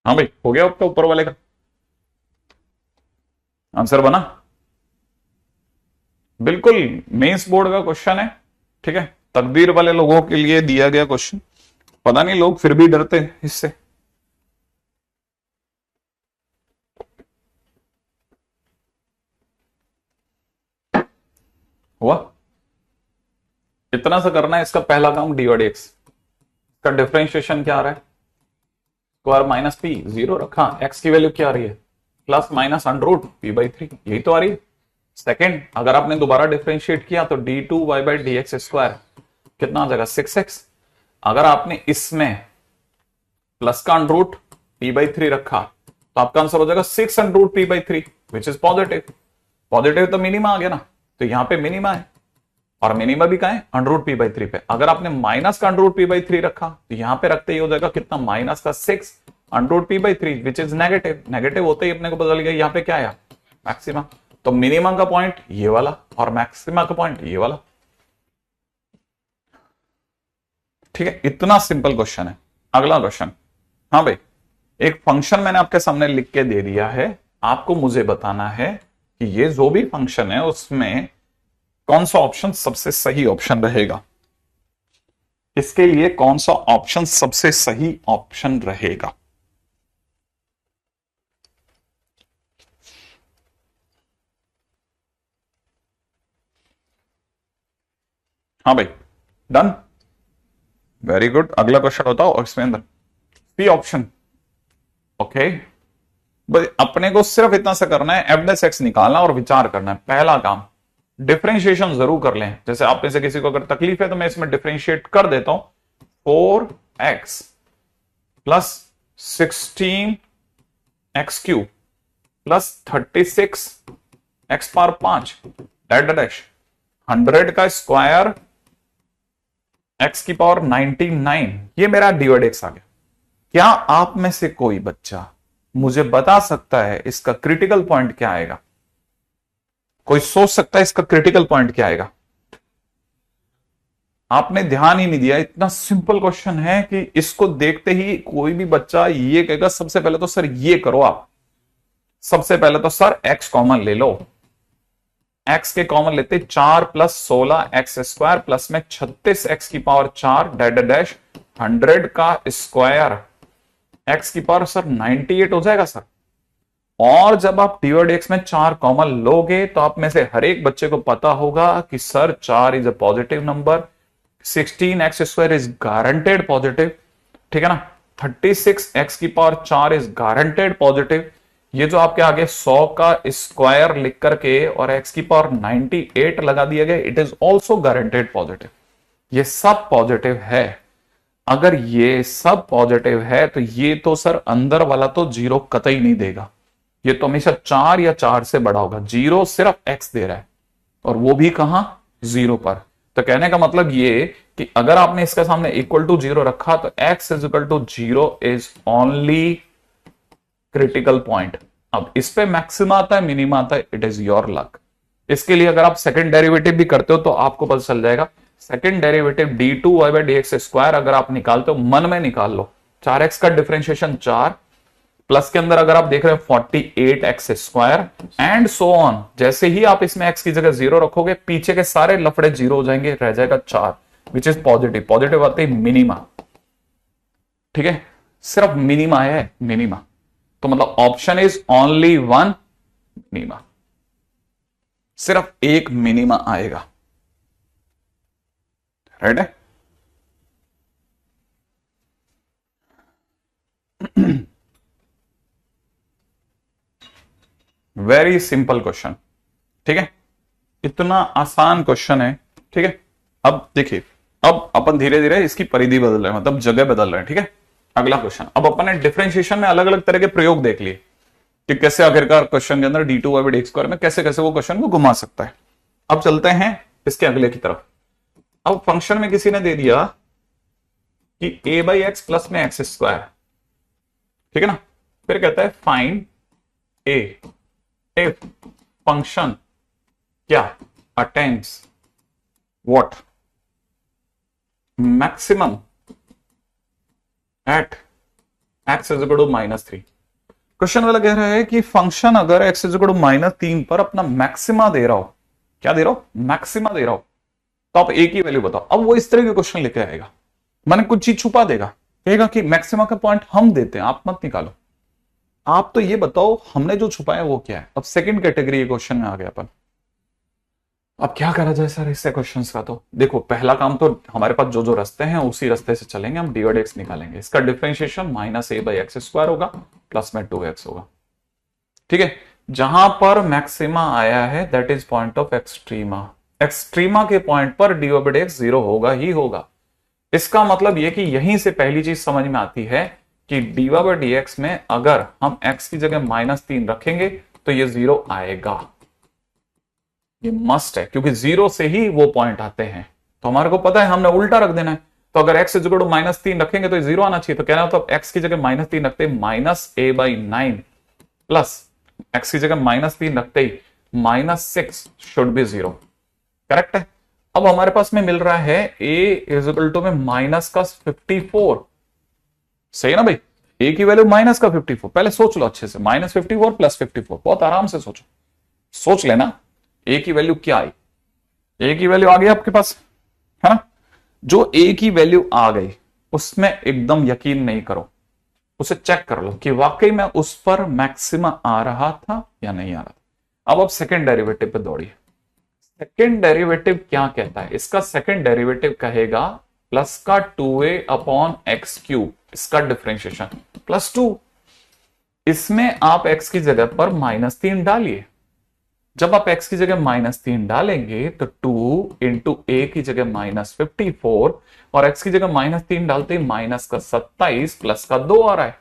Speaker 1: हाँ भाई, हो गया आपका ऊपर वाले का आंसर बना? बिल्कुल मेंस बोर्ड का क्वेश्चन है, ठीक है, तकदीर वाले लोगों के लिए दिया गया क्वेश्चन। पता नहीं लोग फिर भी डरते हैं इससे। हुआ? इतना सा करना है। इसका पहला काम डी और डी एक्स का डिफरेंशिएशन क्या आ रहा है? स्क्वायर माइनस पी, जीरो रखा, एक्स की वैल्यू क्या आ रही है? Plus minus under root p by three, यही तो आ रही है। सेकेंड, अगर आपने दोबारा डिफरेंशिएट किया तो d two Y by d x square कितना आ जाएगा? 6x। अगर आपने इसमें प्लस का under root p by three रखा तो आपका आंसर हो जाएगा 6 under root p by three, which is positive. Positive तो मिनिमा आ गया ना, तो यहां पे मिनिमा है, और मिनिमा भी कहा है under root p by three पे। अगर आपने माइनस का under root p by three रखा तो यहां पे रखते ही हो जाएगा कितना? माइनस का 6 under root p by three, which is negative. Negative होते ही अपने को पता चल गया यहाँ पे क्या आया? मैक्सिमा। तो मिनिमम का पॉइंट ये वाला और मैक्सिमा का पॉइंट ये वाला। ठीक है, इतना सिंपल क्वेश्चन है। अगला क्वेश्चन। हाँ भाई, एक फंक्शन मैंने आपके सामने लिख के दे दिया है, आपको मुझे बताना है कि ये जो भी फंक्शन है उसमें कौन सा ऑप्शन सबसे सही ऑप्शन रहेगा। इसके लिए कौन सा ऑप्शन सबसे सही ऑप्शन रहेगा? हाँ भाई, डन, वेरी गुड। अगला क्वेश्चन बताओ, और इसमें अंदर पी ऑप्शन। ओके, भाई अपने को सिर्फ इतना सा करना है, एफ डेस एक्स निकालना और विचार करना है। पहला काम, डिफरेंशिएशन जरूर कर लें। जैसे आप में से किसी को अगर तकलीफ है तो मैं इसमें डिफरेंशिएट कर देता हूं। 4x plus 16x³ plus 36x⁵ that dash 100 का स्क्वायर x⁻99, ये मेरा डिवाइड एक्स आ गया। क्या आप में से कोई बच्चा मुझे बता सकता है इसका क्रिटिकल पॉइंट क्या आएगा? कोई सोच सकता है इसका क्रिटिकल पॉइंट क्या आएगा? आपने ध्यान ही नहीं दिया। इतना सिंपल क्वेश्चन है कि इसको देखते ही कोई भी बच्चा ये कहेगा सबसे पहले तो सर ये करो आप, सबसे पहले तो सर x कॉमन ले लो। x के कॉमन लेते 4 प्लस 16x² प्लस में 36x⁴ डैड डैश 100 का स्क्वायर x⁻, सर 98 हो जाएगा सर। और जब आप डिवाइड एक्स में 4 कॉमन लोगे तो आप में से हर एक बच्चे को पता होगा कि sir 4 is a positive number, 16x² is guaranteed positive, ठीक है ना, 36x⁴ इज गारंटेड पॉजिटिव। ये जो आपके आगे 100 का स्क्वायर लिख करके और x⁻98 लगा दिया गया, it is also guaranteed positive. ये सब पॉजिटिव है। अगर ये सब पॉजिटिव है तो ये तो सर अंदर वाला तो जीरो कतई नहीं देगा, ये तो हमेशा 4 या 4 से बड़ा होगा। जीरो सिर्फ x दे रहा है, और वो भी कहां? जीरो पर। तो कहने का मतलब ये कि अगर आपने इसके सामने इक्वल टू जीरो रखा तो x is equal to zero is only critical point. अब इस पे मैक्सिमा आता है, मिनिमा आता है, इट इज योर लक। इसके लिए अगर आप सेकंड डेरिवेटिव भी करते हो तो आपको पता चल जाएगा। सेकंड डेरिवेटिव d2y/dx² अगर आप निकालते हो, मन में निकाल लो, 4x का डिफरेंशिएशन 4 प्लस के अंदर अगर आप देख रहे हो 48x² एंड सो ऑन। जैसे ही आप इसमें x की जगह 0 रखोगे, पीछे के सारे लफड़े 0 हो जाएंगे, रह जाएगा 4, विच इज पॉजिटिव। पॉजिटिव आते ही मिनिमा, ठीक है, सिर्फ मिनिमा है, मिनिमा। तो मतलब option is only one, minima, सिर्फ एक मिनिमा आएगा। राइट है? वेरी सिंपल क्वेश्चन, ठीक है, इतना आसान क्वेश्चन है, ठीक है। अब देखिए, अब अपन धीरे धीरे इसकी परिधि बदल रहे हैं, मतलब जगह बदल रहे हैं, ठीक है। अगला क्वेश्चन, अब अपन ने डिफरेंशिएशन में अलग अलग तरह के प्रयोग देख लिए कि कैसे आखिरकार क्वेश्चन के अंदर d2y/dx² में कैसे कैसे वो क्वेश्चन को घुमा सकता है। अब चलते हैं इसके अगले की तरफ। अब फंक्शन में किसी ने दे दिया कि a/x प्लस में x², ठीक है ना। फिर कहता है फाइंड a इफ फंक्शन क्या attains what maximum at x is equal to -3। Question वाला कह रहा है कि फंक्शन अगर एक्स इज इक्वल टू -3 पर अपना मैक्सिमा दे रहा हो, क्या दे रहा हो, मैक्सिमा दे रहा हो, तो आप ए की वैल्यू बताओ। अब वो इस तरह के क्वेश्चन लेके आएगा, मैंने कुछ चीज छुपा देगा, कहेगा कि मैक्सिमा का पॉइंट हम देते हैं, आप मत निकालो, आप तो ये बताओ हमने जो छुपाया वो क्या है। अब सेकंड कैटेगरी क्वेश्चन में आ गया अपन। अब क्या करा जाए सर इससे क्वेश्चंस का? तो देखो पहला काम तो हमारे पास जो जो रास्ते हैं उसी रास्ते से चलेंगे, हम डी और एक्स निकालेंगे। इसका डिफरेंशिएशन -a/x² होगा प्लस में 2x होगा, ठीक है। जहां पर मैक्सिमा आया है that is point of extrema, extrema के पॉइंट पर dy/dx 0 होगा ही होगा। इसका मतलब यह कि यहीं से पहली चीज समझ में आती है कि dy/dx में अगर हम x की जगह -3 रखेंगे तो ये 0 आएगा, ये मस्ट है, क्योंकि 0 से ही वो पॉइंट आते हैं। तो हमारे को पता है हमने उल्टा रख देना है, तो अगर x इज इक्वल टू -3 रखेंगे तो 0 आना चाहिए। तो कहना मतलब x की जगह -3 रखते -a/9 प्लस x की जगह -3 रखते ही -6 शुड बी 0, करेक्ट है। अब हमारे पास में मिल रहा है a इज इक्वल टू में -54, सही है ना भाई। a की वैल्यू -54, पहले सोच लो अच्छे से, -54 प्लस 54, बहुत आराम से सोचो, सोच लेना a की वैल्यू क्या आई। a की वैल्यू आ गई आपके पास, है ना। जो a की वैल्यू आ गई उसमें एकदम यकीन नहीं करो, उसे चेक कर लो कि वाकई में उस पर मैक्सिमा आ रहा था या नहीं आ रहा था। अब आप सेकेंड डेरिवेटिव पे दौड़िए। सेकेंड डेरिवेटिव क्या कहता है? इसका सेकेंड डेरिवेटिव कहेगा प्लस का 2a/x³, इसका डिफरेंशिएशन +2। इसमें आप x की जगह पर -3 डालिए। जब आप x की जगह -3 डालेंगे तो 2 इंटू a की जगह -54 और x की जगह -3 डालते ही -27 प्लस का 2 आ रहा है,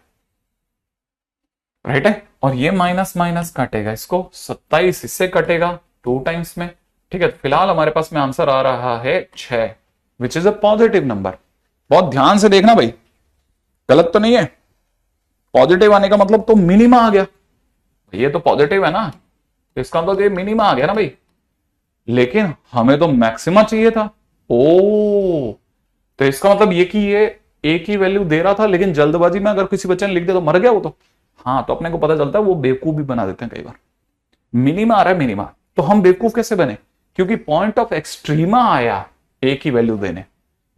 Speaker 1: राइट है। और ये माइनस माइनस काटेगा, इसको 27 इससे कटेगा 2 टाइम्स में, ठीक है। फिलहाल हमारे पास में आंसर आ रहा है 6, which is a positive number. बहुत ध्यान से देखना भाई, गलत तो नहीं है। पॉजिटिव आने का मतलब तो मिनिमा आ गया, ये तो पॉजिटिव है ना, तो इसका मतलब ये मिनिमा आ गया ना भाई। लेकिन हमें तो मैक्सिमा चाहिए था। ओ, तो इसका मतलब ये कि ये ए की वैल्यू दे रहा था, लेकिन जल्दबाजी में अगर किसी बच्चे ने लिख दिया तो मर गया वो तो। हाँ, तो अपने को पता चलता है वो बेवकूफ भी बना देते हैं कई बार। मिनिमा आ रहा है, मिनिमा, तो हम बेवकूफ कैसे बने? क्योंकि पॉइंट ऑफ एक्सट्रीमा आया ए की वैल्यू देने।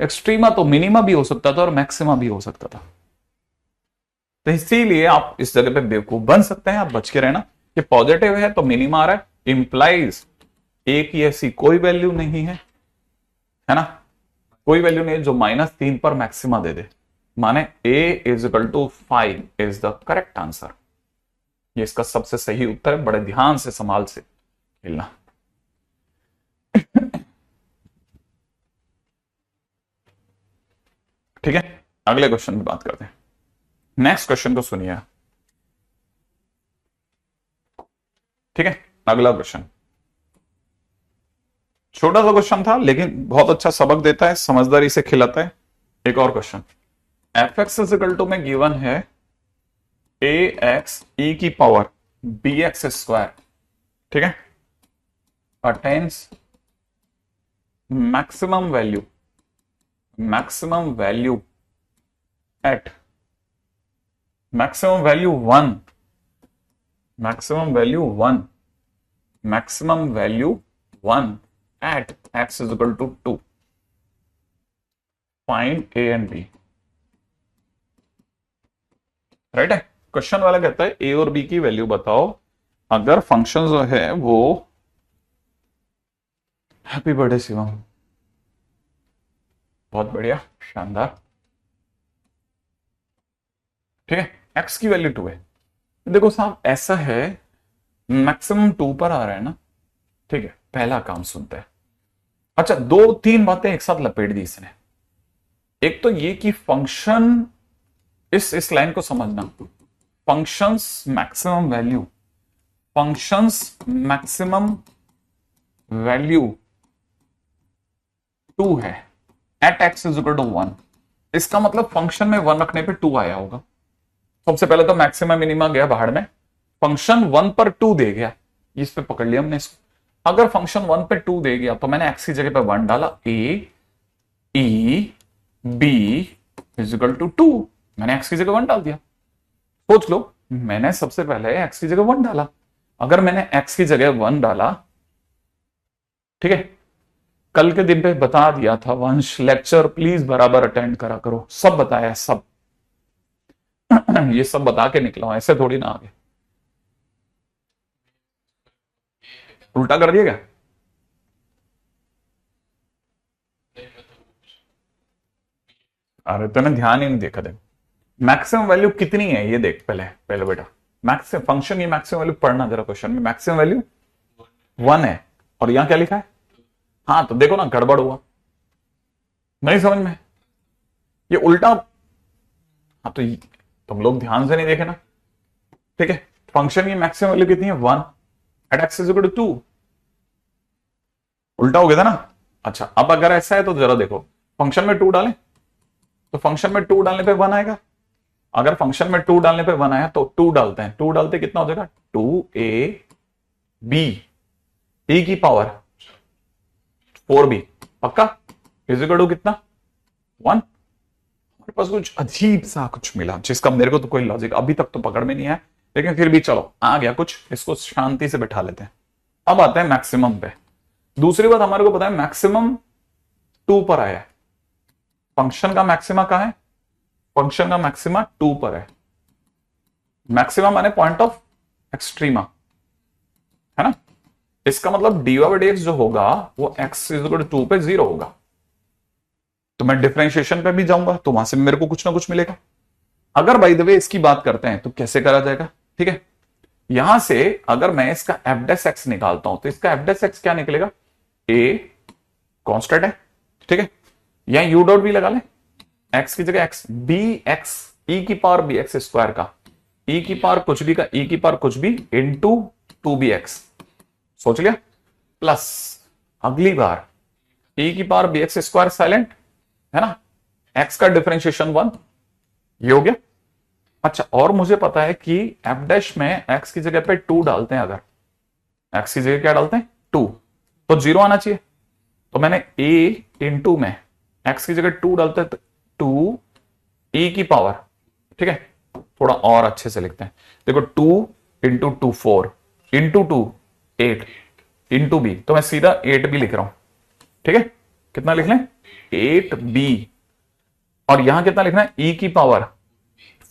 Speaker 1: एक्सट्रीमा तो मिनिमा भी हो सकता था और मैक्सिमा भी हो सकता था, तो इसीलिए आप इस जगह पे बेवकूफ बन सकते हैं। आप बच के रहना कि पॉजिटिव है तो मिनिमा आ रहा है, इंप्लाइज ए की ऐसी कोई वैल्यू नहीं है ना, कोई वैल्यू नहीं है जो -3 पर मैक्सिमा दे दे। माने a is equal to 5 is the correct answer. ये इसका सबसे सही उत्तर है, बड़े ध्यान से संभाल से खेलना। ठीक है, अगले क्वेश्चन की बात करते हैं। नेक्स्ट क्वेश्चन को सुनिए, ठीक है। अगला क्वेश्चन छोटा सा क्वेश्चन था लेकिन बहुत अच्छा सबक देता है, समझदारी से खिलाता है। एक और question, f x is equal to में गिवन है ax e की पावर bx², ठीक है, attains maximum value at maximum value 1 at x is equal to 2. Find a and b. Right है। क्वेश्चन वाला कहता है a और b की वैल्यू बताओ अगर फंक्शन जो है वो, हैप्पी बर्थडे शिवम, बहुत बढ़िया, शानदार, ठीक है। x की वैल्यू 2 है। देखो साहब ऐसा है, मैक्सिमम 2 पर आ रहा है ना, ठीक है। पहला काम सुनते हैं। अच्छा, 2-3 बातें एक साथ लपेट दी इसने। एक तो ये कि फंक्शन, इस लाइन को समझना, फंक्शंस मैक्सिमम वैल्यू 2 है at x is equal to 1। इसका मतलब फंक्शन में 1 रखने पे 2 आया होगा। सबसे पहले तो मैक्सिमम मिनिमा गया बाहर में, फंक्शन 1 पर 2 दे गया, इस पे पकड़ लिया हमने इसको। अगर फंक्शन 1 पे 2 दे गया तो मैंने x की जगह पे 1 डाला, a e b is equal to 2, मैंने x की जगह 1 डाल दिया। सोच लो, मैंने सबसे पहले x की जगह 1 डाला। अगर मैंने x की जगह 1 डाला, ठीक है, कल के दिन पे बता दिया था वंश, लेक्चर प्लीज बराबर अटेंड करा करो, सब बताया है, सब ये सब बता के निकला हूं, ऐसे थोड़ी ना आगे उल्टा कर दिया क्या? अरे तूने ध्यान ही नहीं देखा। देख, मैक्सिमम वैल्यू कितनी है ये देख, पहले पहले बेटा मैक्सिमम फंक्शन की मैक्सिमम वैल्यू पढ़ना जरा, क्वेश्चन में मैक्सिमम वैल्यू 1 है और यहां क्या लिखा है? हाँ तो देखो ना, गड़बड़ हुआ, नहीं समझ में, ये उल्टा। हाँ तो तुम लोग ध्यान से नहीं देखे ना, ठीक है। फंक्शन की मैक्सिमम वैल्यू कितनी है? 1 at x is equal to 2। उल्टा हो गया था ना। अच्छा, अब अगर ऐसा है तो जरा देखो, फंक्शन में 2 डालें तो फंक्शन में 2 डालने पे 1 आएगा। अगर फंक्शन में 2 डालने पे 1 आया तो 2 डालते हैं, 2 डालते कितना हो जाएगा? 2ab e की पावर 4b, पक्का, इज इक्वल टू कितना? 1। मेरे पास कुछ अजीब सा कुछ मिला जिसका मेरे को तो कोई लॉजिक अभी तक तो पकड़ में नहीं आया, लेकिन फिर भी चलो आ गया कुछ, इसको शांति से बैठा लेते हैं। अब आते हैं मैक्सिमम पे। दूसरी बात हमारे को पता है, मैक्सिमम 2 पर आया है। फंक्शन का मैक्सिमा कहां है? फंक्शन का मैक्सिमा 2 पर है। मैक्सिमम माने पॉइंट ऑफ एक्सट्रीमा, है ना। इसका मतलब dy/dx जो होगा वो x इज इक्वल टू 2 पे 0 होगा। तो मैं डिफरेंशिएशन पे भी जाऊंगा तो वहां से मेरे को कुछ ना कुछ मिलेगा। अगर बाय द वे इसकी बात करते हैं तो कैसे करा जाएगा, ठीक है। यहां से अगर मैं इसका f' निकालता हूं तो इसका f' क्या निकलेगा? a कांस्टेंट है, ठीक है, यहां u डॉट भी लगा ले, x की जगह x, bx e की पावर bx स्क्वायर का e की पावर कुछ भी का e की पावर कुछ भी इंटू 2bx, सोच लिया, प्लस अगली बार e की पावर bx स्क्वायर साइलेंट है ना, x का डिफरेंशिएशन 1, ये हो गया। अच्छा, और मुझे पता है कि f' में x की जगह पे 2 डालते हैं, अगर x की जगह क्या डालते हैं? 2, तो 0 आना चाहिए। तो मैंने a इंटू में x की जगह 2 डालते हैं तो 2 e की पावर, ठीक है, थोड़ा और अच्छे से लिखते हैं, देखो 2 इंटू 2 4 इंटू 2 8 इंटू बी, तो मैं सीधा 8 भी लिख रहा हूं, ठीक है। कितना लिख लें? 8b। और यहां कितना लिखना है? e की पावर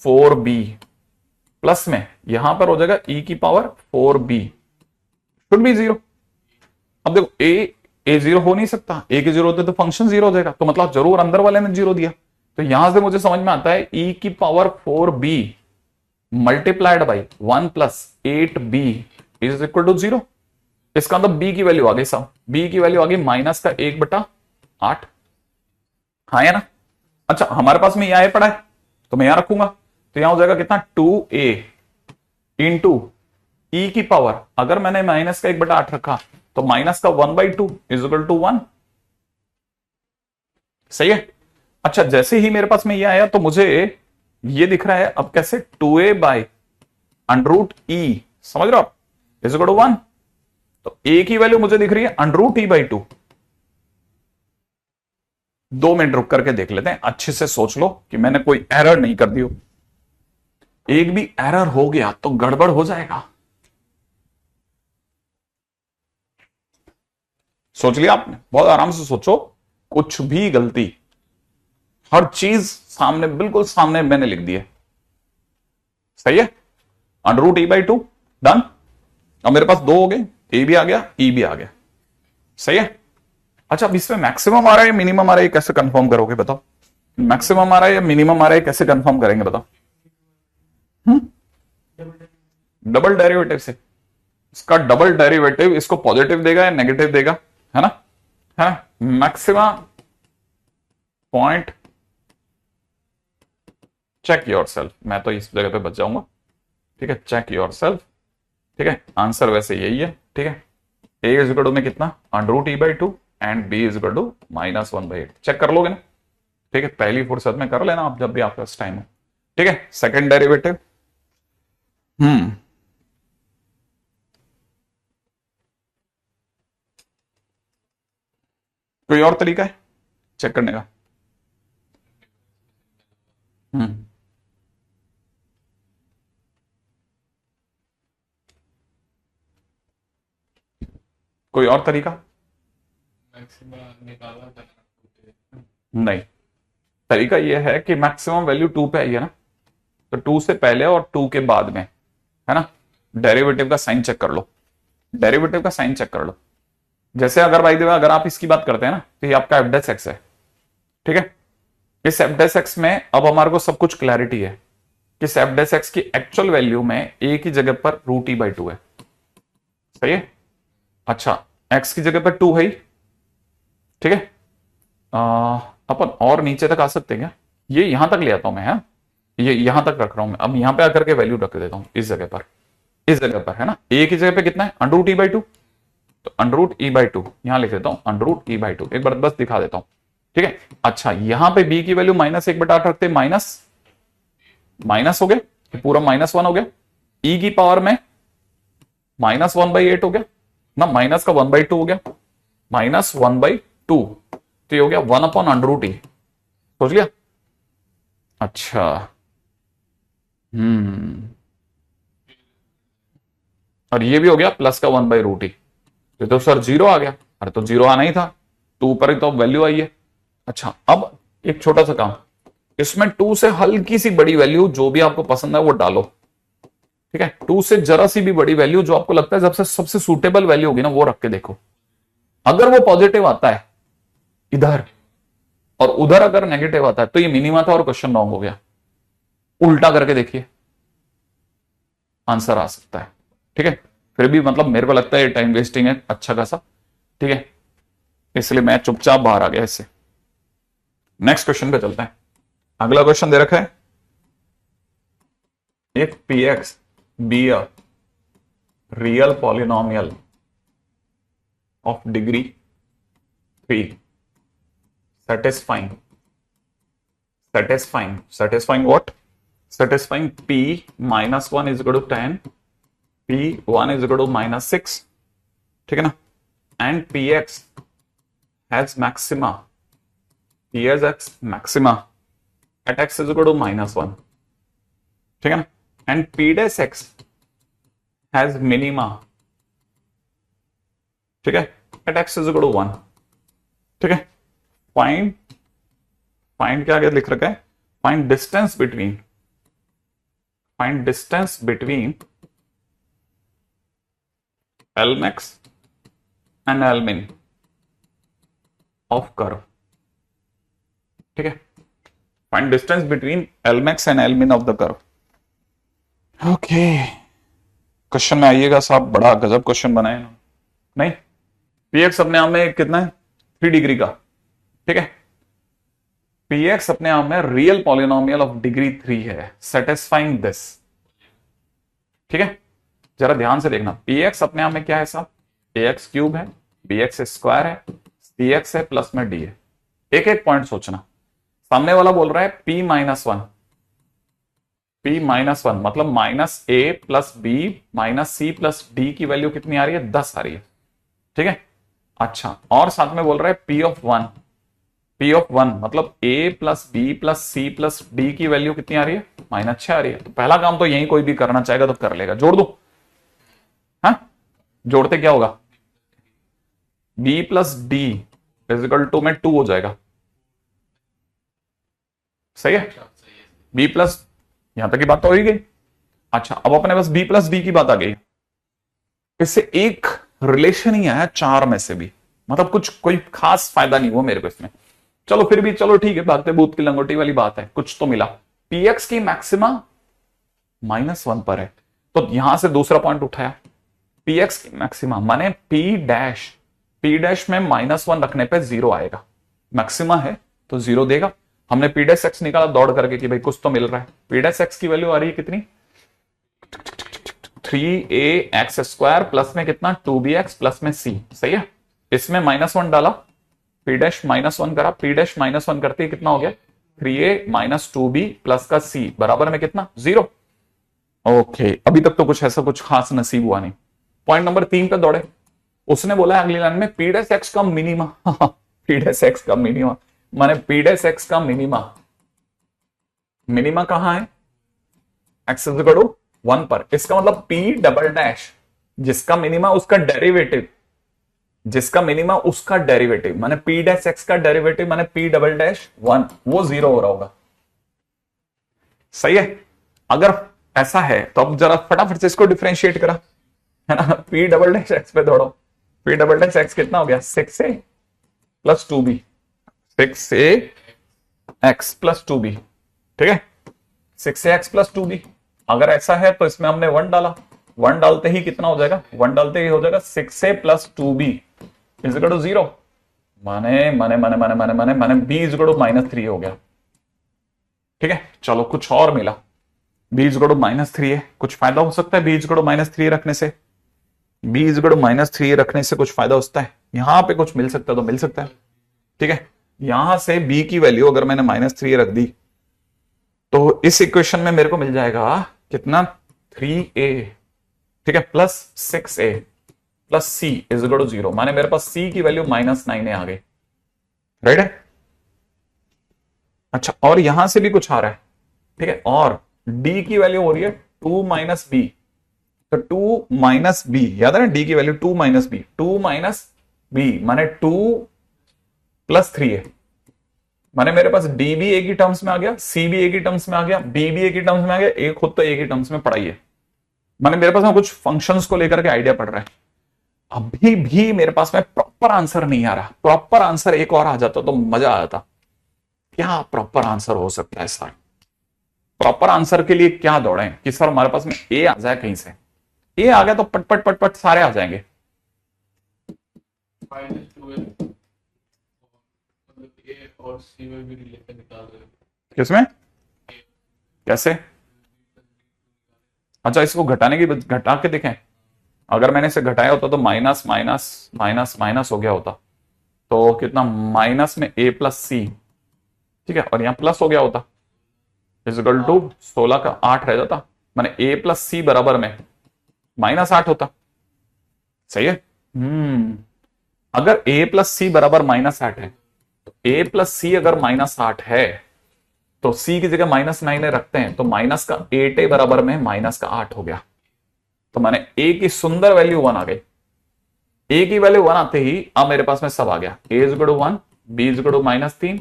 Speaker 1: 4b, प्लस में यहां पर हो जाएगा e की पावर 4b, शुड बी 0। अब देखो a 0 हो नहीं सकता, a के 0 होते तो फंक्शन 0 हो जाएगा, तो मतलब जरूर अंदर वाले ने 0 दिया। तो यहां से मुझे समझ में आता है e की power 4b multiplied by 1 plus 8b is equal to 0। इसका मतलब b की वैल्यू आ गई, सब b की वैल्यू आ गई माइनस का 1/8, हाँ या ना। अच्छा, हमारे पास में यह पड़ा है तो मैं यहां रखूंगा, तो यहां हो जाएगा कितना? 2a इंटू ई की पावर, अगर मैंने माइनस का 1/8 रखा तो माइनस का 1/2 इज इक्वल टू 1, सही है। अच्छा, जैसे ही मेरे पास में ये आया तो मुझे ये दिख रहा है अब कैसे? 2a बाई √e, समझ रहे हो आप, इज इक्वल टू 1। तो a की वैल्यू मुझे दिख रही है √e/2। 2 मिनट रुक करके देख लेते हैं, अच्छे से सोच लो कि मैंने कोई एरर नहीं कर दी हो। एक भी एरर हो गया तो गड़बड़ हो जाएगा। सोच लिया आपने? बहुत आराम से सोचो, कुछ भी गलती, हर चीज सामने, बिल्कुल सामने मैंने लिख दी है, सही है। √e/2 done. अब मेरे पास 2 हो गए, ए भी आ गया, ई भी आ गया, सही है। अच्छा, अब इसमें मैक्सिमम आ रहा है या मिनिमम आ रहा है, कैसे कंफर्म करोगे बताओ? मैक्सिमम आ रहा है या मिनिमम आ रहा है, कैसे कंफर्म करेंगे बताओ? डबल डेरिवेटिव से। इसका डबल डेरिवेटिव इसको पॉजिटिव देगा या नेगेटिव देगा, है ना, है ना। Maxima point, check yourself, मैं तो इस जगह पे बच जाऊंगा, ठीक है, चेक योर सेल्फ, ठीक है। आंसर वैसे यही है, ठीक है। ए इज इक्वल टू में कितना? √e/2 and b is equal to -1/8, check कर लोगे ना, ठीक है, पहली फुर्सत में कर लेना आप जब भी आपके पास टाइम हो, ठीक है। सेकंड डेरिवेटिव, कोई और तरीका है चेक करने का? हम्म कोई और तरीका?
Speaker 2: मैक्सिमम निकाला था।
Speaker 1: नहीं, तरीका यह है कि मैक्सिमम वैल्यू 2 पे आई है ना, तो 2 से पहले और 2 के बाद में, है ना, डेरिवेटिव का साइन चेक कर लो, डेरिवेटिव का साइन चेक कर लो। जैसे अगर भाई देवा अगर आप इसकी बात करते हैं ना, तो ये आपका एफ डेस एक्स है, ठीक है। इस एफ डेस एक्स में अब हमारे को सब कुछ क्लैरिटी है कि इस एफ डेस एक्स की एक्चुअल वैल्यू में ए की जगह पर √e/2 है, सही है। अच्छा, एक्स की जगह पर 2 है ही, ठीक है। अपन और नीचे तक आ सकते हैं क्या? ये यहां तक ले आता हूं मैं, है ये यहां तक रख रहा हूं मैं, अब यहां पे आकर के वैल्यू रख देता हूं इस जगह पर, इस जगह पर, है ना। ए की जगह पे कितना है? √e/2, तो √e/2 यहां लिख देता हूं, √e/2 एक बार बस दिखा देता हूं, ठीक है। अच्छा, यहां पे b की वैल्यू -1/8 रखते, माइनस हो गया, पूरा -1 हो गया, e की पावर में -1/8 हो गया ना, माइनस का 1/2 हो गया, -1/2, तो ये हो गया 1/√e, सोच लिया। अच्छा, और ये भी हो गया प्लस का 1/√e, तो सर 0 आ गया। अरे तो 0 आना ही था, 2 पर ही तो वैल्यू आई है। अच्छा, अब एक छोटा सा काम, इसमें 2 से हल्की सी बड़ी वैल्यू जो भी आपको पसंद है वो डालो, ठीक है। 2 से जरा सी भी बड़ी वैल्यू जो आपको लगता है सबसे सुटेबल वैल्यू होगी ना, वो रख के देखो। अगर वो पॉजिटिव आता है इधर और उधर अगर नेगेटिव आता है तो ये मिनिमा था और क्वेश्चन रॉन्ग हो गया। उल्टा करके देखिए, आंसर आ सकता है, ठीक है। फिर भी मतलब मेरे को लगता है ये टाइम वेस्टिंग है अच्छा खासा, ठीक है, इसलिए मैं चुपचाप बाहर आ गया इससे। नेक्स्ट क्वेश्चन पे चलते हैं। अगला क्वेश्चन दे रखा है, if px be a real polynomial of degree 3 satisfying what? Satisfying p -1 is equal to 10, p1 is equal to -6, ठीक है ना, and px has maxima at x is equal to -1, ठीक है ना, and p dash x has minima, ठीक है, at x is equal to 1, ठीक है। फाइंड क्या आगे लिख रखा है? Find distance between Lmax and Lmin of curve, ठीक है। Find distance between Lmax and Lmin of the curve। Okay, question में आइएगा साहब, बड़ा गजब क्वेश्चन बनाए ना, नहीं, px अपने आप में कितना है? 3 डिग्री का, ठीक है। px अपने आप में रियल पॉलिनोमियल ऑफ डिग्री 3 है, सेटिस्फाइंग दिस, ठीक है। जरा ध्यान से देखना, px अपने आप में क्या है साहब? ax³ है, bx² है, cx है, प्लस में d है। एक एक पॉइंट सोचना, सामने वाला बोल रहा है p-1, मतलब -a + b - c + d की वैल्यू कितनी आ रही है? 10 आ रही है, ठीक है। अच्छा, और साथ में बोल रहा है p(1), मतलब a + b + c + d की वैल्यू कितनी आ रही है? -6 आ रही है। तो पहला काम तो यही कोई भी करना चाहेगा तो कर लेगा, जोड़ दो, हाँ, जोड़ते क्या होगा? b + d = में 2 हो जाएगा, सही है। b प्लस, यहां तक की बात तो हो ही गई। अच्छा, अब अपने बस b + d की बात आ गई, इससे एक रिलेशन ही आया 4 में से भी, मतलब कुछ कोई खास फायदा नहीं हुआ मेरे को इसमें। चलो फिर भी, चलो ठीक है, भागते भूत की लंगोटी वाली बात है, कुछ तो मिला। px की मैक्सिमा -1 पर है, तो यहां से दूसरा पॉइंट उठाया, px की मैक्सिमा माने p' में -1 रखने पे 0 आएगा, मैक्सिमा है तो 0 देगा। हमने p' निकाला दौड़ करके कि भाई कुछ तो मिल रहा है, p' की वैल्यू आ रही है कितनी? 3ax² प्लस में कितना? 2bx प्लस में c, सही है। इसमें -1 डाला, p' -1 करा, p' -1 करते ही कितना हो गया? 3a - 2b प्लस का c बराबर में कितना? 0। ओके, अभी तक तो कुछ ऐसा कुछ खास नसीब हुआ नहीं। पॉइंट नंबर 3 पे दौड़े, उसने बोला अगली लाइन में p' का मिनिमा p' का मिनिमा माने p' का मिनिमा कहां है? x = 1 पर, इसका मतलब p" जिसका मिनिमा उसका डेरिवेटिव जिसका मिनिमा उसका डेरिवेटिव माने पी डैश एक्स का डेरिवेटिव माने पी डबल डैश 1 वो 0 हो रहा होगा। सही है। अगर ऐसा है तो अब जरा फटाफट से इसको डिफरेंशिएट करा, है ना। पी डबल डैश एक्स पे दौड़ो। पी डबल डैश एक्स कितना हो गया 6a plus 2b, 6a x plus 2b, ठीक है। 6a एक्स प्लस 2b अगर ऐसा है तो इसमें हमने 1 डाला, 1 डालते ही कितना हो जाएगा, 1 डालते ही हो जाएगा 6a plus 2b is equal to 0। माने माने माने माने माने माने माने b इज इक्वल टू -3 हो गया। ठीक है, चलो कुछ और मिला। b इज इक्वल टू -3 है, कुछ फायदा हो सकता है b इज इक्वल टू -3 रखने से, b इज इक्वल टू -3 रखने से कुछ फायदा होता है। यहां पे कुछ मिल सकता है तो मिल सकता है। ठीक है, यहां से b की वैल्यू अगर मैंने -3 रख दी तो इस इक्वेशन में मेरे को मिल जाएगा कितना 3a, ठीक है, plus 6a plus c is equal to 0। माने मेरे पास c की वैल्यू -9 आ गई। राइट है। अच्छा, और यहां से भी कुछ आ रहा है। ठीक है, और d की वैल्यू हो रही है 2 माइनस बी, तो 2 माइनस बी याद है ना, d की value 2 minus b, 2 minus b माने 2 प्लस 3 है। माने मेरे पास डी भी एक ही टर्म्स में आ गया, सी भी एक ही टर्म्स में आ गया, बी भी एक ही टर्म्स में आ गया, एक खुद तो एक ही टर्म्स में पढ़ाई है। माने मेरे पास में कुछ फंक्शंस को लेकर के आइडिया पड़ रहा है। अभी भी मेरे पास में प्रॉपर आंसर नहीं आ रहा। प्रॉपर आंसर एक और आ जाता तो मजा आ जाता। क्या प्रॉपर आंसर हो सकता है सर? प्रॉपर आंसर के लिए क्या दौड़े कि सर हमारे पास में ए आ जाए, कहीं से ए आ गया तो पट पट पट पट सारे आ जाएंगे।
Speaker 2: और सी में भी रिलेशन निकाल रहे।
Speaker 1: किसमें? कैसे? अच्छा, इसको घटा के देखें। अगर मैंने इसे घटाया होता तो माइनस माइनस माइनस माइनस हो गया होता, तो कितना माइनस में a प्लस सी, ठीक है, और यहां प्लस हो गया होता इजिकल टू 16 का 8 रह जाता। माने a प्लस सी बराबर में -8 होता। सही है। अगर a प्लस सी बराबर -8 है तो a प्लस सी अगर -8 है तो c की जगह -9 रखते हैं तो माइनस का 8a बराबर में माइनस का 8 हो गया। तो माने a की सुंदर वैल्यू 1 आ गई। a की वैल्यू 1 आते ही अब मेरे पास में सब आ गया। a is equal to 1, b is equal to -3,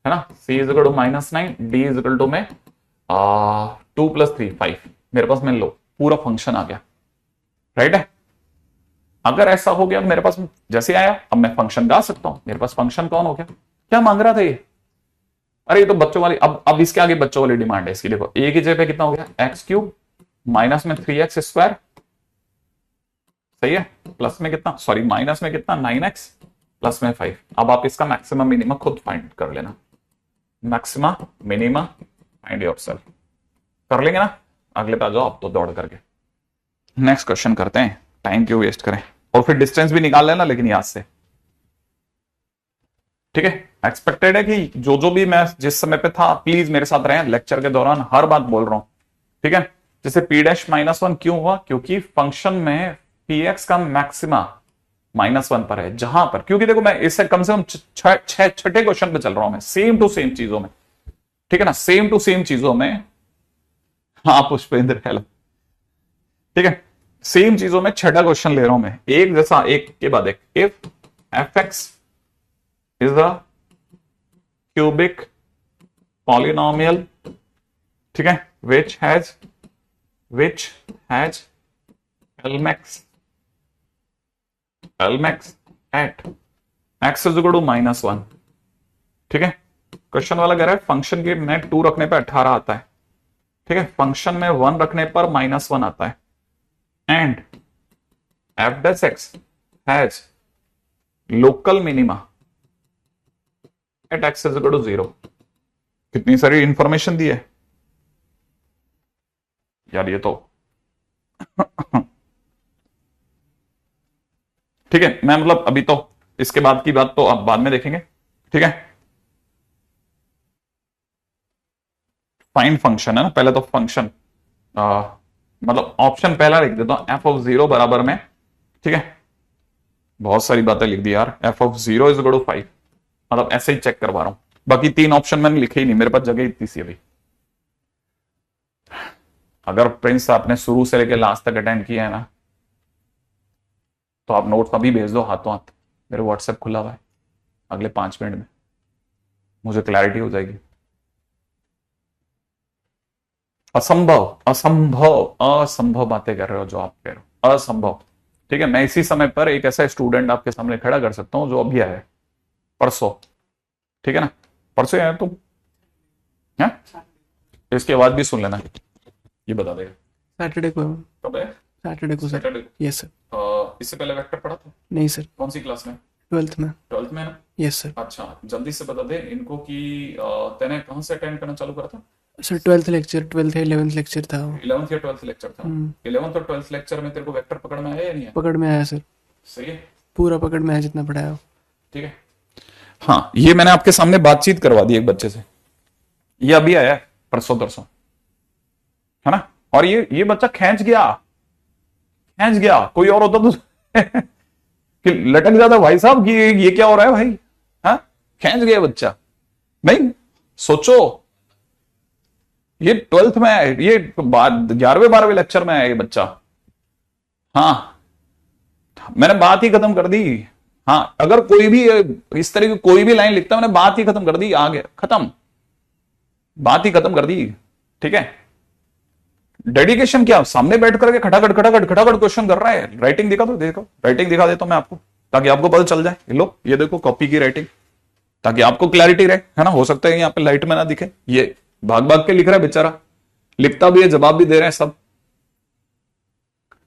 Speaker 1: है ना, c is equal to -9, d is equal to में 2 प्लस 3 5। मेरे पास में लो पूरा फंक्शन आ गया। राइट है। अगर ऐसा हो गया मेरे पास जैसे आया, अब मैं फंक्शन गा सकता हूं। मेरे पास फंक्शन कौन हो गया? क्या मांग रहा था ये? अरे ये तो बच्चों वाली, अब इसके आगे बच्चों वाली डिमांड है इसकी। देखो a की जगह पे कितना हो गया x³ माइनस में 3x², सही है, प्लस में कितना, सॉरी माइनस में कितना 9x प्लस में 5। अब आप इसका मैक्सिमम मिनिमम खुद फाइंड कर लेना। मैक्सिमा मिनिमा फाइंड योरसेल्फ कर लेंगे ना। अगले पे आ जाओ आप तो दौड़ करके। नेक्स्ट क्वेश्चन करते हैं, टाइम क्यों वेस्ट करें। और फिर डिस्टेंस भी निकाल लेना लेकिन याद से। ठीक है, एक्सपेक्टेड है कि जो भी मैं जिस समय पे था प्लीज मेरे साथ रहें लेक्चर के दौरान, हर बात बोल रहा हूं। ठीक है, जैसे p'-1 क्यों हुआ? क्योंकि फंक्शन में px का मैक्सिमा -1 पर है। जहां पर, क्योंकि देखो मैं इससे कम से कम छठे क्वेश्चन पे चल रहा हूं मैं, सेम टू सेम चीजों में। ठीक है ना, सेम टू सेम चीजों में। हाँ पुष्पेंद्र, हेलो। ठीक है, सेम चीजों में छठा क्वेश्चन ले रहा हूं मैं, एक जैसा एक के बाद एक। If fx is a cubic polynomial, ठीक है, which has Lmax at x is equal to -1। ठीक है, क्वेश्चन वाला कह रहा है फंक्शन के में 2 रखने पर 18 आता है। ठीक है, फंक्शन में 1 रखने पर -1 आता है। And f'(x) has local minima at x is equal to 0। कितनी सारी इंफॉर्मेशन दी है यार ये तो। ठीक है, मैं मतलब अभी तो इसके बाद की बात तो अब बाद में देखेंगे। ठीक है, फाइंड फंक्शन है ना, पहले तो फंक्शन मतलब ऑप्शन पहला लिख देता हूं f(0) बराबर में, ठीक है, बहुत सारी बातें लिख दी यार, f(0) इज इक्वल टू 5। मतलब ऐसे ही चेक करवा रहा हूं, बाकी 3 ऑप्शन मैंने लिखे ही नहीं, मेरे पास जगह इतनी सी अभी। अगर प्रिंस आपने शुरू से लेकर लास्ट तक अटेंड किया है ना तो आप नोट्स अभी भेज दो हाथों हाथ, मेरे व्हाट्सएप खुला हुआ है, अगले 5 मिनट में मुझे क्लैरिटी हो जाएगी। असंभव असंभव असंभव बातें कर रहे हो जो आप कह रहे हो, असंभव। ठीक है, मैं इसी समय पर एक ऐसा स्टूडेंट आपके सामने खड़ा कर सकता हूं जो अभी आया है, परसों। ठीक है ना, परसों आया तुम है? इसके बाद भी सुन लेना, ये बता देगा।
Speaker 3: सैटरडे को।
Speaker 1: कब है?
Speaker 3: सैटरडे को सर।
Speaker 1: सैटरडे को।
Speaker 3: Yes sir.
Speaker 1: इससे पहले वेक्टर पढ़ा था?
Speaker 3: नहीं सर,
Speaker 1: कौन सी क्लास में?
Speaker 3: 12th में।
Speaker 1: 12th में ना?
Speaker 3: Yes sir.
Speaker 1: अच्छा, जल्दी से बता दे इनको कि तूने कहाँ से अटेंड करना चालू करा था?
Speaker 3: सर 12th लेक्चर, 12th या 11th लेक्चर था वो।
Speaker 1: 11th या 12th लेक्चर था। 11th और 12th लेक्चर में तेरे को वेक्टर पकड़ में आया या नहीं आया?
Speaker 3: पकड़ में आया सर,
Speaker 1: सही है,
Speaker 3: पूरा पकड़ में आया जितना पढ़ाया।
Speaker 1: ठीक है। हाँ, ये मैंने आपके सामने बातचीत करवा दी एक बच्चे से, ये अभी आया है परसों तरसों, है ना? और ये बच्चा खींच गया, कोई और होता तो कि लटक जाता भाई साहब कि ये क्या हो रहा है भाई। हाँ, खींच गया बच्चा। नहीं सोचो, ये 12th में है, ये 11वें 12वें लेक्चर में है ये बच्चा। हाँ, मैंने बात ही खत्म कर दी। हाँ, अगर कोई भी इस तरह की कोई भी लाइन लिखता, मैंने बात ही खत्म कर दी, आगे खत्म, बात ही खत्म कर दी। ठीक है, डेडिकेशन क्या, सामने बैठ करके खटाखट क्वेश्चन कर रहा है। राइटिंग दिखा दो, देखो राइटिंग दिखा देता हूं मैं आपको, ताकि आपको पता चल जाए। लो ये देखो कॉपी की राइटिंग, ताकि आपको क्लैरिटी रहे, है ना? हो सकता है यहाँ पे लाइट में ना दिखे, ये भाग भाग के लिख रहा है बेचारा, लिखता भी है जवाब भी दे रहे हैं सब।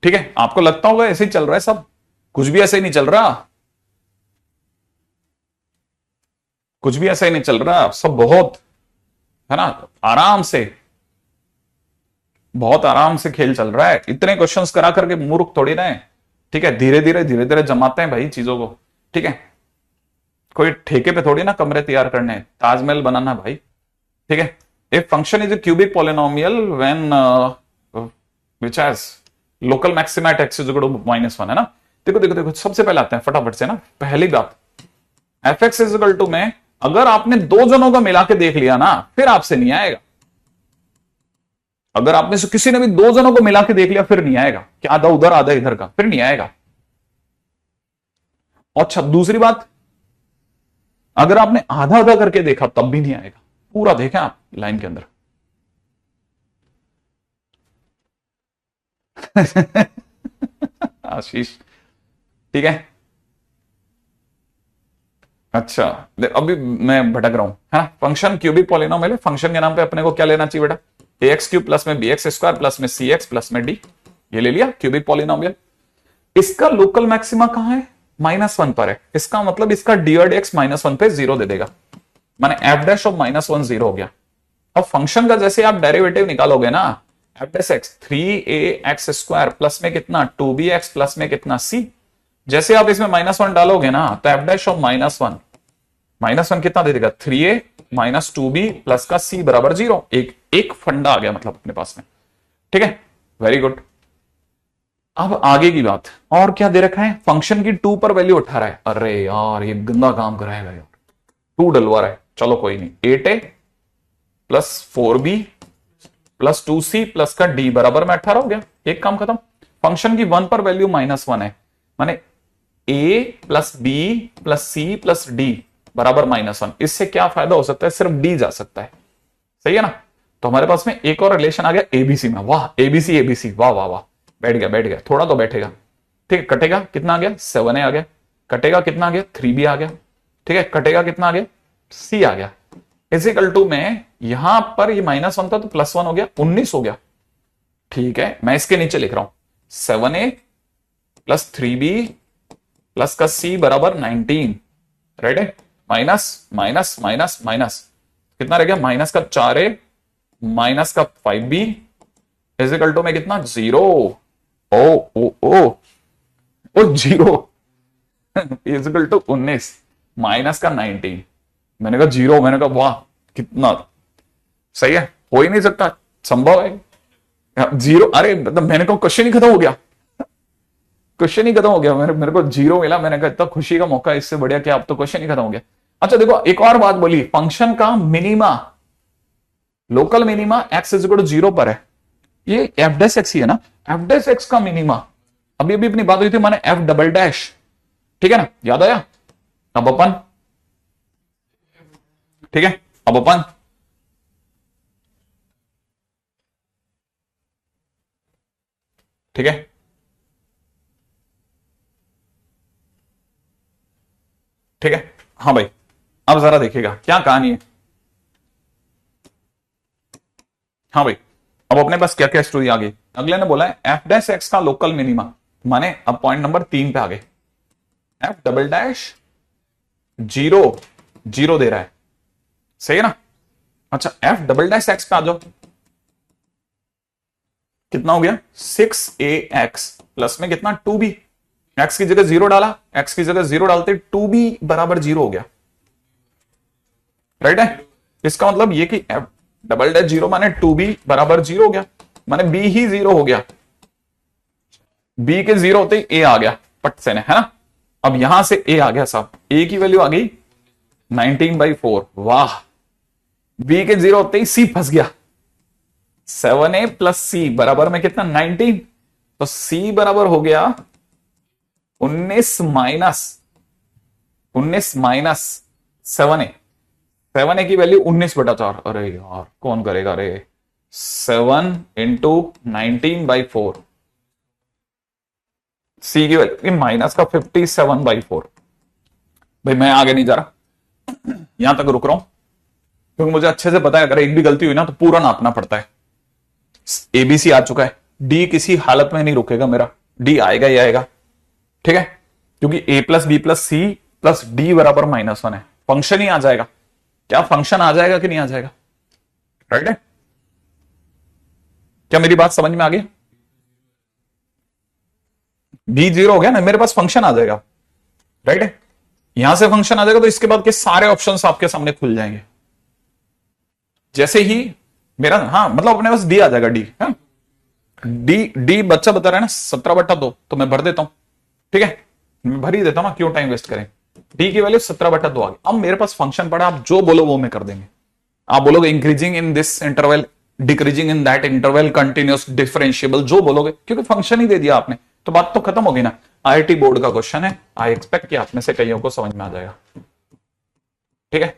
Speaker 1: ठीक है, आपको लगता होगा ऐसे ही चल रहा है सब, कुछ भी ऐसे ही नहीं चल रहा, कुछ भी ऐसा ही नहीं चल रहा, सब बहुत, है ना, आराम से, बहुत आराम से खेल चल रहा है। इतने क्वेश्चंस करा करके मूर्ख थोड़ी ना है। ठीक है, धीरे धीरे जमाते हैं भाई चीजों को। ठीक है, कोई ठेके पे थोड़ी ना कमरे तैयार करने, ताजमहल बनाना भाई। ठीक है, if function is a cubic polynomial when which has local maxima eight x -1, है ना? देखो सबसे पहले आते हैं फटाफट से ना, पहली बात fx इज टू में अगर आपने दो जनों का मिला के देख लिया ना, फिर आपसे नहीं आएगा। अगर आपने से किसी ने भी दो जनों को मिला के देख लिया, फिर नहीं आएगा कि आधा उधर आधा इधर का, फिर नहीं आएगा। अच्छा, दूसरी बात, अगर आपने आधा आधा करके देखा तब भी नहीं आएगा, पूरा देखें आप लाइन के अंदर। आशीष, ठीक है। अच्छा, अभी मैं भटक रहा हूं, है ना? फंक्शन क्यूबिक पॉलिनोमियल है, फंक्शन के नाम पे अपने को क्या लेना चाहिए बेटा? ax³ प्लस में bx² प्लस में cx प्लस में d, ये ले लिया क्यूबिक पॉलिनोमियल। इसका लोकल मैक्सिमा कहां है? -1 पर है। इसका मतलब इसका dx -1 पे 0 दे देगा, माने f' ऑफ -1 0 हो गया। अब फंक्शन का जैसे आप डेरिवेटिव निकालोगे ना, f' 3ax² प्लस में कितना 2bx प्लस में कितना c, जैसे आप इसमें -1 डालोगे ना, तो f' ऑफ -1 कितना दे देगा? 3a माइनस 2b प्लस का c बराबर 0। एक फंडा आ गया मतलब अपने पास में। ठीक है, वेरी गुड। अब आगे की बात, और क्या दे रखा है? फंक्शन की 2 पर वैल्यू उठा रहा है। अरे यार, ये गंदा काम कराएगा यार, 2 डलवा रहा है। चलो कोई नहीं, 8a plus 4b plus 2c plus का d बराबर में 18 हो गया। एक काम खत्म। फंक्शन की 1 पर वैल्यू -1 है, माने a plus b plus c plus d बराबर -1। इससे क्या फायदा हो सकता है? सिर्फ d जा सकता है, सही है ना? तो हमारे पास में एक और रिलेशन आ गया एबीसी में। वाह, एबीसी, वाह वाह वाह, बैठ गया, थोड़ा तो बैठेगा। ठीक है, कटेगा कितना आ गया? 7a आ गया। कटेगा कितना आ गया? 3b आ गया। ठीक है, कटेगा कितना आ गया? c आ गया। इजिकल टू में यहां पर ये -1 था तो +1 हो गया, 19 हो गया। ठीक है, मैं इसके नीचे लिख रहा हूं 7a प्लस 3b प्लस का c बराबर 19। राइट है, माइनस माइनस माइनस माइनस कितना रह गया? माइनस का 4a माइनस का 5b इजिकल टू में कितना? 0। ओ 0 इजिकल टू 19 माइनस का 19। मैंने कहा 0, मैंने कहा वाह कितना सही है, हो ही नहीं सकता, संभव है 0। अरे मतलब मैंने कहा क्वेश्चन ही खत्म हो गया, क्वेश्चन ही खत्म हो गया। मेरे को 0 मिला, मैंने कहा इतना खुशी का मौका, इससे बढ़िया क्या, अब तो क्वेश्चन ही खत्म हो गया। अच्छा देखो, एक और बात बोली, फंक्शन का minima, local minima x is equal to 0 पर है। ये f' ही है ना, f' का मिनिमा, अभी अपनी बात हुई थी माने f'', ठीक है ना, याद आया? अब अपन, ठीक है, अब अपन ठीक है, ठीक है। हाँ भाई, अब जरा देखिएगा क्या कहानी है। हाँ भाई, अब अपने पास क्या क्या स्टोरी आ गई। अगले ने बोला है एफ डैश एक्स का लोकल मिनिमा, माने अब पॉइंट नंबर 3 पे आ गए। एफ डबल डैश 0 0 दे रहा है, सही है ना। अच्छा, एफ डबल डैश एक्स पे आ जाओ, कितना हो गया 6ax प्लस में कितना 2b। एक्स की जगह 0 डाला, एक्स की जगह 0 डालते 2b बराबर 0 हो गया, राइट है। इसका मतलब ये कि एफ डबल डैश 0 माने 2b बराबर 0 हो गया, माने b ही 0 हो गया। b के 0 होते ही a आ गया पट से ने, है ना। अब यहां से a आ गया साहब, a की वैल्यू आ गई 19/4। वाह, b के 0 होते ही c फंस गया। 7a प्लस c बराबर में कितना 19, तो c बराबर हो गया 19 माइनस 7a। 7a की वैल्यू 19/4। अरे यार कौन करेगा रे, 7 इंटू 19/4, सी की वैल्यू माइनस का 57/4। भाई मैं आगे नहीं जा रहा, यहां तक रुक रहा हूं, क्योंकि मुझे अच्छे से पता है अगर एक भी गलती हुई ना तो पूरा नापना पड़ता है। एबीसी आ चुका है, डी किसी हालत में नहीं रुकेगा मेरा, डी आएगा ही आएगा, ठीक है, क्योंकि a plus b plus c plus d बराबर -1 है। फंक्शन ही आ जाएगा, क्या फंक्शन आ जाएगा कि नहीं आ जाएगा, राइट है। क्या मेरी बात समझ में आ गई। बी 0 हो गया ना, मेरे पास फंक्शन आ जाएगा, राइट है। यहां से फंक्शन आ जाएगा तो इसके बाद के सारे ऑप्शंस आपके सामने खुल जाएंगे। जैसे ही मेरा, हाँ मतलब अपने पास डी आ जाएगा, डी है, डी बच्चा बता रहा है ना 17/2, तो मैं भर देता हूं, ठीक है, मैं भर ही देता हूं ना, क्यों टाइम वेस्ट करें। डी की वैल्यू 17/2 आ गई। अब मेरे पास फंक्शन पड़ा, आप जो बोलो वो मैं कर देंगे। आप बोलोगे increasing in this interval, decreasing in that interval, continuous, differentiable, जो बोलोगे, क्योंकि फंक्शन ही दे दिया आपने, तो बात तो खत्म होगी ना। आईआईटी बोर्ड का क्वेश्चन है, आई एक्सपेक्ट कि आप में से कईयों को समझ में आ जाएगा, ठीक है।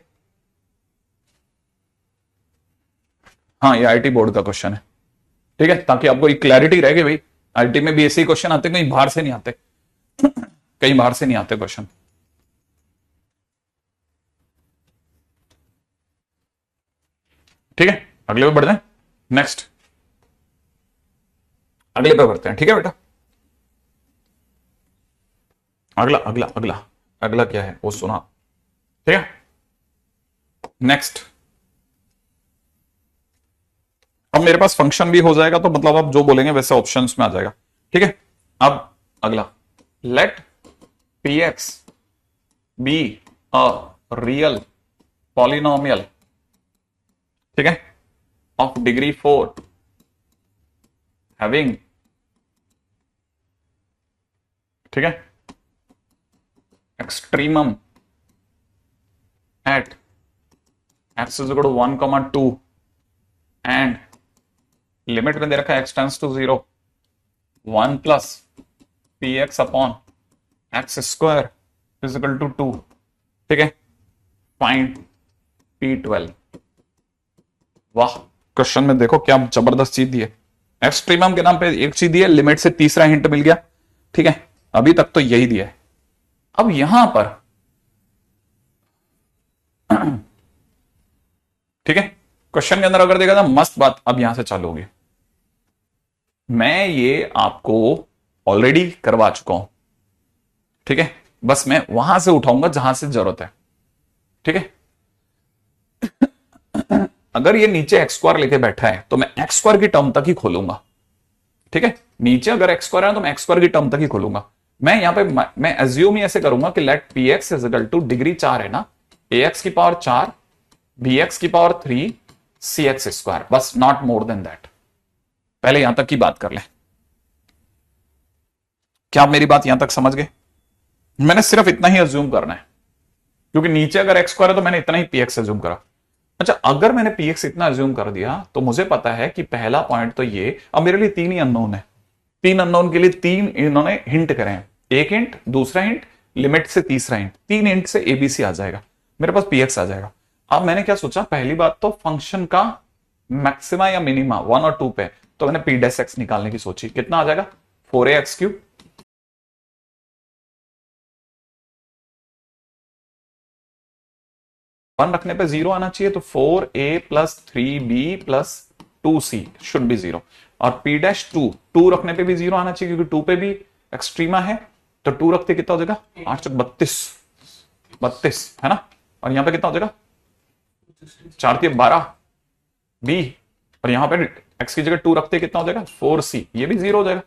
Speaker 1: हाँ, ये आईआईटी बोर्ड का क्वेश्चन है, ठीक है, ताकि आपको एक क्लैरिटी रहेगी भाई। आईआईटी में भी ऐसे ही क्वेश्चन आते, कहीं बाहर से नहीं आते, कहीं बाहर से नहीं आते क्वेश्चन, ठीक है। अगले पे बढ़ते हैं, नेक्स्ट अगले पे बढ़ते हैं, ठीक है बेटा। अगला अगला अगला अगला क्या है वो सुना, ठीक है। नेक्स्ट, अब मेरे पास फंक्शन भी हो जाएगा, तो मतलब आप जो बोलेंगे वैसे ऑप्शंस में आ जाएगा, ठीक है। अब अगला, let p x be a real polynomial, ठीक है, ऑफ डिग्री 4 हैविंग, ठीक है, extremum at x is equal to 1,2 and limit में दे रखा है x tends to 0, 1 plus p x upon x square is equal to 2, ठीक है, फाइंड P12। वाह, क्वेश्चन में देखो क्या जबरदस्त चीज दी है। एक्सट्रीमम के नाम पे एक चीज दी है, लिमिट से तीसरा हिंट मिल गया, ठीक है, अभी तक तो यही दिया है। अब यहां पर ठीक है, क्वेश्चन के अंदर अगर देखा था मस्त बात अब यहां से चालू होगी। मैं ये आपको ऑलरेडी करवा चुका हूं, ठीक है, बस मैं वहां से उठाऊंगा जहां से जरूरत है, ठीक है। अगर ये नीचे एक्स स्क्वायर लेके बैठा है तो मैं एक्स स्क्वायर की टर्म तक ही खोलूंगा, ठीक है। नीचे अगर एक्स स्क्वायर है तो मैं एक्स स्क्वायर की टर्म तक ही खोलूंगा। मैं यहां पे मैं एज्यूम ही ऐसे करूंगा कि let p x is equal to degree 4 है ना, ए एक्स की पावर 4 बी एक्स की पावर 3 सी एक्स स्क्वायर, बस नॉट मोर देन दैट। पहले यहां तक की बात कर लें, क्या आप मेरी बात यहां तक समझ गए। मैंने सिर्फ इतना ही एज्यूम करना है, क्योंकि नीचे अगर एक्स स्क्वायर है तो मैंने इतना ही पी एक्स एज्यूम करा। अच्छा, अगर मैंने पी एक्स इतना एज्यूम कर दिया तो मुझे पता है कि पहला पॉइंट तो ये, अब मेरे लिए 3 ही अननोन है, 3 अननोन के लिए 3 इन्होंने हिंट करे हैं, एक हिंट, दूसरा हिंट, लिमिट से तीसरा इंट, 3 इंट से एबीसी आ जाएगा, मेरे पास पीएक्स आ जाएगा। अब मैंने क्या सोचा, पहली बात तो फंक्शन का मैक्सिमा या मिनिमा 1 और 2 पे, तो मैंने पी डैश एक्स निकालने की सोची। कितना आ जाएगा 4ax3, 1 रखने पे 0 आना चाहिए, तो 4a plus 3b plus 2c should be 0। और p डैश 2 रखने पे भी 0 आना चाहिए, क्योंकि 2 पे भी एक्सट्रीमा है, तो 2 रखते कितना हो जाएगा 8 चौक 32 है ना। और यहां पे कितना हो जाएगा 4 3 12 b, और यहां पे x की जगह 2 रखते कितना हो जाएगा 4c, ये भी 0 हो जाएगा।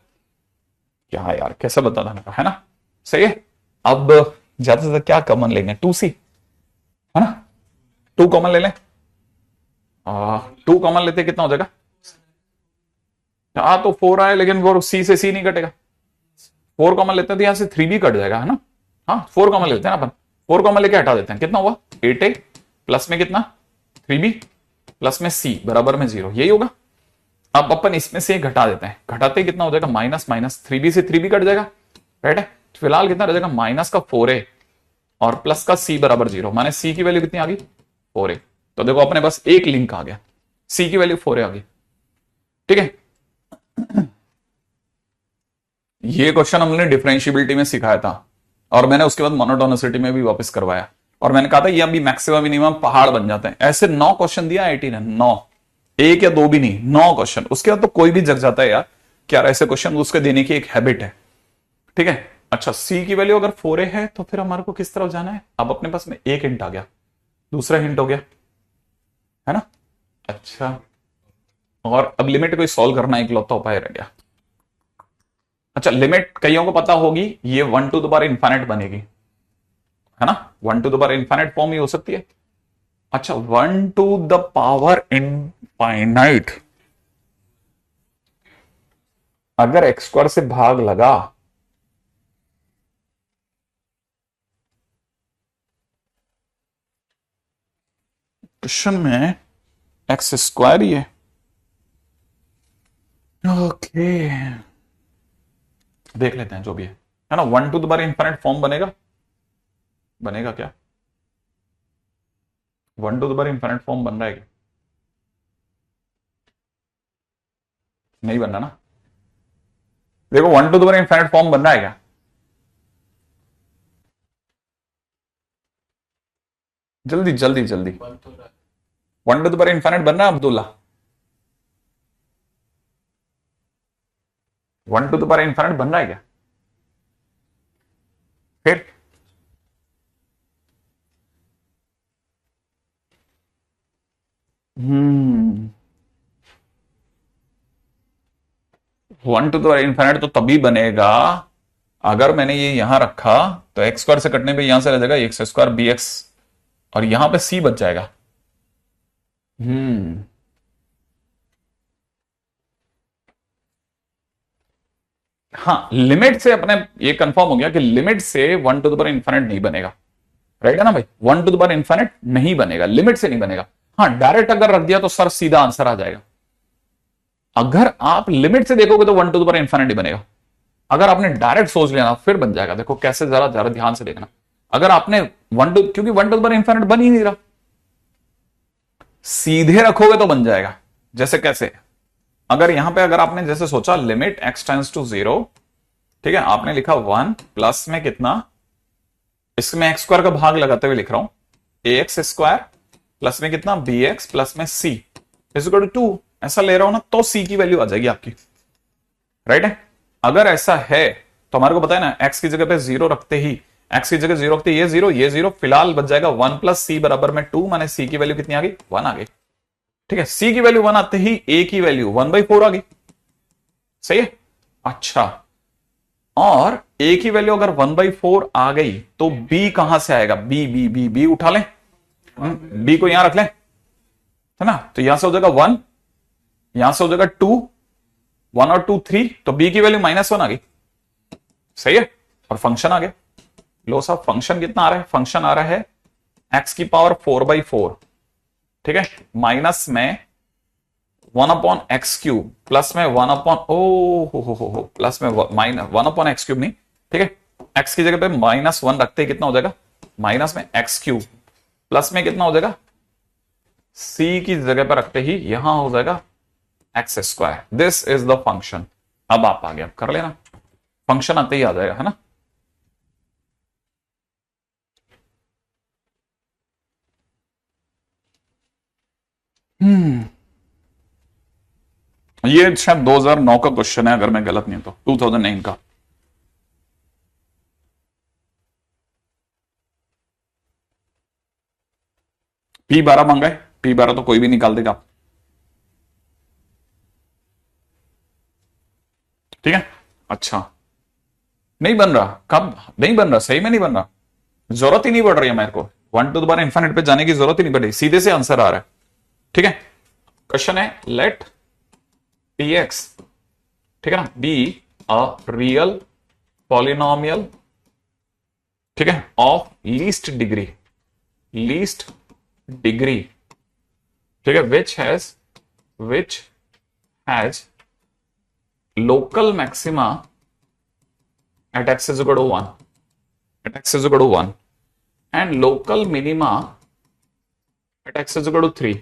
Speaker 1: क्या यार कैसा बता था, है ना, सही है। अब ज्यादा से ज्यादा क्या कॉमन लेंगे, 2c है ना, 2 कॉमन ले लें, 2 कॉमन लेते कितना हो जाएगा, हाँ तो 4 आए, लेकिन वो c से c नहीं कटेगा, 4 कॉमन लेते हैं तो यहां से 3b कट जाएगा, है ना। हाँ 4 कॉमन लेते हैं ना अपन, 4 कॉमन लेके हटा देते हैं, कितना हुआ 8a प्लस में कितना 3b प्लस में c बराबर में 0, यही होगा। अब अपन इसमें से घटा देते हैं, घटाते कितना हो जाएगा माइनस माइनस, 3b से 3b कट जाएगा, राइट है। फिलहाल कितना रह जाएगा माइनस का 4a और प्लस का c बराबर 0, माने c की वैल्यू कितनी आ गई 4a। तो देखो अपने पास एक लिंक आ गया, c की वैल्यू 4a आ गई, ठीक है। ये क्वेश्चन हमने डिफरेंशिएबिलिटी में सिखाया था, और मैंने उसके बाद मोनोटोनिसिटी में भी वापस करवाया, और मैंने कहा था ये अभी मैक्सिमम मिनिमम पहाड़ बन जाते हैं। ऐसे 9 क्वेश्चन दिया आईटी ने, 9, 1 या 2 भी नहीं, 9 क्वेश्चन। उसके बाद तो कोई भी जग जाता है यार कि यार ऐसे क्वेश्चन उसके देने की एक हैबिट है, ठीक है। अच्छा c की वैल्यू अगर 4a है तो फिर हमारे को किस तरफ जाना है, अब अपने पास में एक हिंट आ गया, दूसरा हिंट हो गया, है ना। अच्छा और अब लिमिट को सॉल्व करना इकलौता उपाय रह गया। अच्छा लिमिट कईयों को पता होगी, ये 1 टू द पावर इनफाइनाइट बनेगी, है ना, 1 to the power infinite form ही हो सकती है। अच्छा 1 टू द पावर इनफाइनाइट अगर एक्स स्क्वायर से भाग लगा क्वेश्चन में एक्स स्क्वायर ही है, ओके देख लेते हैं जो भी है ना। 1 to the power infinite form बनेगा, बनेगा क्या 1 to the power infinite form बन रहा है क्या, नहीं बन रहा ना। देखो 1 to the power infinite form बन रहा है क्या, जल्दी जल्दी जल्दी, 1 टू द पावर इनफाइनाइट बन रहा है Abdullah, 1 to the power infinite बन रहा है क्या, फिर 1 टू द पावर इनफाइनाइट तो तभी बनेगा अगर मैंने ये यहां रखा, तो एक्स स्क्वायर से कटने पे यहां से रह जाएगा एक्स स्क्वायर बी एक्स, और यहां पे c बच जाएगा। हाँ लिमिट से अपने ये कंफर्म हो गया कि लिमिट से 1 टू द पावर इनफाइनाइट नहीं बनेगा, राइट है ना भाई, 1 टू द पावर इनफाइनाइट नहीं बनेगा, लिमिट से नहीं बनेगा। हाँ डायरेक्ट अगर रख दिया तो सर सीधा आंसर आ जाएगा। अगर आप लिमिट से देखोगे तो 1 टू द पावर इनफाइनाइट ही बनेगा, अगर आपने डायरेक्ट सोच लिया ना फिर बन जाएगा। देखो कैसे, जरा जरा ध्यान से देखना, अगर आपने क्योंकि 1 टू द पावर इनफाइनाइट बन ही नहीं रहा, सीधे रखोगे तो बन जाएगा। जैसे कैसे, अगर यहां पे अगर आपने जैसे सोचा लिमिट x टेंड्स टू 0, ठीक है, आपने लिखा 1 प्लस में कितना, इसमें एक्स स्क्वायर का भाग लगाते हुए लिख रहा हूं, ax स्क्वायर प्लस में कितना bx प्लस में c इज इक्वल टू 2, ऐसा ले रहा हूं ना, तो c की वैल्यू आ जाएगी आपकी, राइट है। अगर ऐसा है तो हमारे को पता है ना, x की जगह पे 0 रखते ही, x की जगह 0 रखते ये 0 ये 0, फिलहाल बच जाएगा 1 प्लस c बराबर में 2, माने c की वैल्यू कितनी आ गई 1 आ गई, ठीक है। c की वैल्यू 1 आते ही a की वैल्यू 1/4 आ गई, सही है। अच्छा और a की वैल्यू अगर 1/4 आ गई तो b कहां से आएगा, b उठा लें, b को यहां रख लें, है ना, तो यहां से हो जाएगा 1, यहां से हो जाएगा 2, 1 और 2 3, तो b की वैल्यू -1 आ गई, सही है। और फंक्शन आ गया, लो साहब फंक्शन कितना आ रहा है, फंक्शन आ रहा है x की पावर 4/4, ठीक है, माइनस में 1/x³ प्लस में 1 प्लस में -1/x³ नहीं, ठीक है, एक्स की जगह पे -1 रखते ही कितना हो जाएगा, माइनस में एक्स क्यूब, प्लस में कितना हो जाएगा, सी की जगह पर रखते ही यहां हो जाएगा x square. This is the function. अब आप आगे आप कर लेना, फंक्शन आते ही आ जाएगा, है ना। ये शायद 2009 का क्वेश्चन है, अगर मैं गलत नहीं हूं तो 2009 का। P12 मांगा है, P12 तो कोई भी निकाल देगा, ठीक है। अच्छा, नहीं बन रहा, कब नहीं बन रहा, सही में नहीं बन रहा, जरूरत ही नहीं पड़ रही है मेरे को, 1 टू द पावर इंफिनिट पे जाने की जरूरत ही नहीं पड़ रही, सीधे से आंसर आ रहा है, ठीक है। क्वेश्चन है लेट px, ठीक है ना, बी अ रियल पॉलिनोमियल, ठीक है, of least degree, least degree, ठीक है, which has local maxima at x is equal to 1, at x is equal to 1 and local minima at x is equal to 3,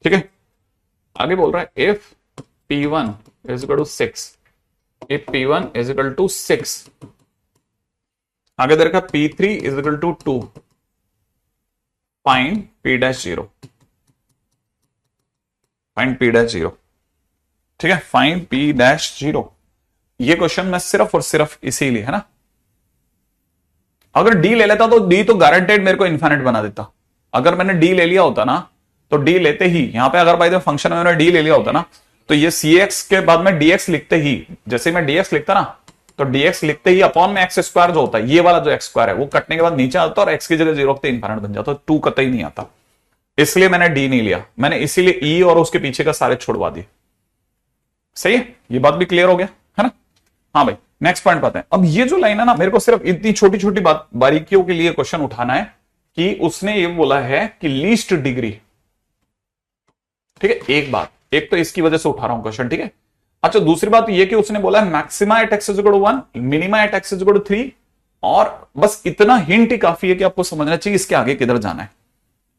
Speaker 1: ठीक है। आगे बोल रहा है if p1 is equal to 6, if p1 is equal to 6, आगे दे रखा p3 is equal to 2, find p dash 0, find p dash 0, ठीक है, find p dash 0। ये क्वेश्चन मैं सिर्फ और सिर्फ इसीलिए, है ना, अगर डी ले लेता तो डी तो गारंटेड मेरे को इन्फिनिट बना देता। अगर मैंने डी ले लिया होता ना, तो डी लेते ही यहां पे, अगर बाय द फंक्शन में मैंने डी ले लिया होता ना, तो ये सी एक्स के बाद में डीएक्स लिखते ही, जैसे मैं डीएक्स लिखता ना, तो डीएक्स लिखते ही अपॉन में एक्स स्क्वायर जो होता है, ये वाला जो एक्स स्क्वायर है वो कटने के बाद नीचे आता और एक्स की जगह 0 इन्फिनिट बन जाता, तो 2 कतई नहीं आता, इसलिए मैंने डी नहीं लिया, मैंने इसीलिए ई और उसके पीछे का सारे छुड़वा दिए। सही है, ये बात भी क्लियर हो गया, है ना। हाँ भाई, नेक्स्ट पॉइंट पाते हैं। अब ये जो लाइन है ना, मेरे को सिर्फ इतनी छोटी छोटी बात बारीकियों के लिए क्वेश्चन उठाना है कि उसने ये बोला है कि लीस्ट डिग्री, ठीक है, एक बात, एक तो इसकी वजह से उठा रहा हूं क्वेश्चन, ठीक है। अच्छा, दूसरी बात ये कि उसने बोला है maxima at x is equal to 1, minima at x is equal to 3, और बस इतना हिंट ही काफी है कि आपको समझना चाहिए इसके आगे किधर जाना है,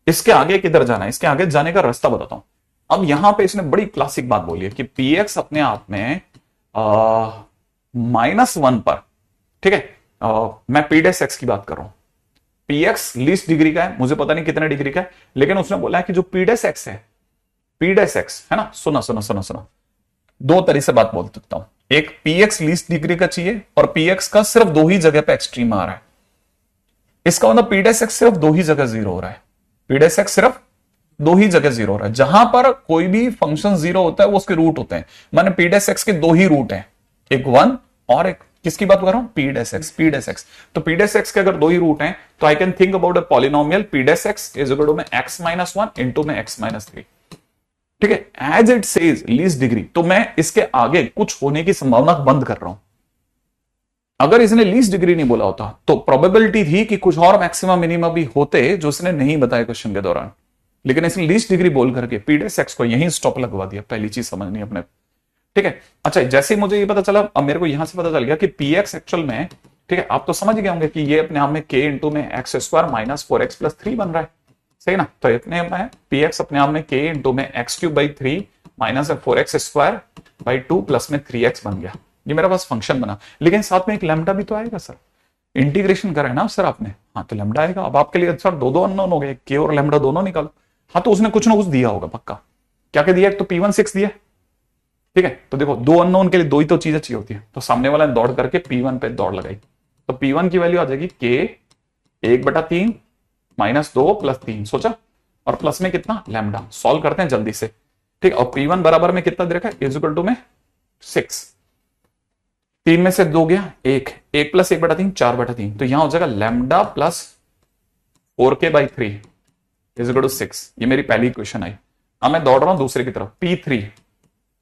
Speaker 1: इसके आगे किधर जाना है, इसके आगे जाने का रास्ता बताता हूं। अब यहां पे इसने बड़ी क्लासिक बात बोली है कि px अपने आप में -1 पर, ठीक है, मैं p डैश x की बात कर रहा हूं, px लीस्ट डिग्री का है, मुझे पता नहीं कितने डिग्री का है, लेकिन उसने बोला है कि जो p डैश x है, p डैश x है ना, सुना सुना सुना सुना, दो तरीके से बात बोल सकता हूं, एक px लीस्ट डिग्री का चाहिए और px का सिर्फ दो ही जगह पे एक्सट्रीम आ रहा है, इसका मतलब p डैश x सिर्फ दो ही जगह 0 हो रहा है, p डैश x सिर्फ दो ही जगह 0 हो रहा है, जहां पर कोई भी फंक्शन 0 होता है वो उसके रूट होते हैं, माने p डैश x के दो ही रूट हैं, एक 1 और एक, किसकी बात कर रहा हूं, p dash x, p dash x, तो p डैश x के अगर दो ही रूट हैं तो I can think about a polynomial p dash x is equal to में x माइनस 1 इंटू में x माइनस 3, ठीक है, as it says least degree, तो मैं इसके आगे कुछ होने की संभावना बंद कर रहा हूं। अगर इसने लीस्ट डिग्री नहीं बोला होता तो प्रोबेबिलिटी थी कि कुछ और मैक्सिमम मिनिमम भी होते जो इसने नहीं बताया क्वेश्चन के दौरान, लेकिन इसने लीस्ट डिग्री बोल करके p डैश x को यहीं स्टॉप लगवा दिया, पहली चीज समझनी अपने, ठीक है। अच्छा, जैसे मुझे ये पता चला, अब मेरे को यहां से पता चल गया कि px एक्चुअल में, ठीक है, आप तो समझ गए होंगे कि ये अपने आप में k इंटू में x square minus 4x plus 3 बन रहा है, सही ना, तो इतने अपना है px अपने आप में k इंटू में x cube by 3 minus 4x square by 2 plus में 3x बन गया, ये मेरा पास फंक्शन बना, लेकिन साथ में एक लैम्डा भी तो आएगा सर, इंटीग्रेशन करा है ना सर आपने, हाँ तो लैम्डा आएगा। अब आपके लिए सर दो अननोन हो गए, k और लैम्डा दोनों निकालो, हाँ तो उसने कुछ ना कुछ दिया होगा पक्का, क्या क्या दिया, एक तो p1 6 दिया, ठीक है, तो देखो दो अननोन के लिए दो ही तो चीजें चाहिए होती है, तो सामने वाला ने दौड़ करके p1 पे दौड़ लगाई, तो p1 की वैल्यू आ जाएगी k 1/3 माइनस 2 प्लस 3, सोचा, और प्लस में कितना लैम्डा, सॉल्व करते हैं जल्दी से, ठीक, और p1 बराबर में कितना दे रखा है, इज इक्वल टू में 6, 3 में से 2 गया 1, 1 प्लस 1/3 4/3, तो यहां हो जाएगा lambda plus 4k/3 is equal to 6, ये मेरी पहली इक्वेशन आई। अब मैं दौड़ रहा हूं दूसरे की तरफ, p3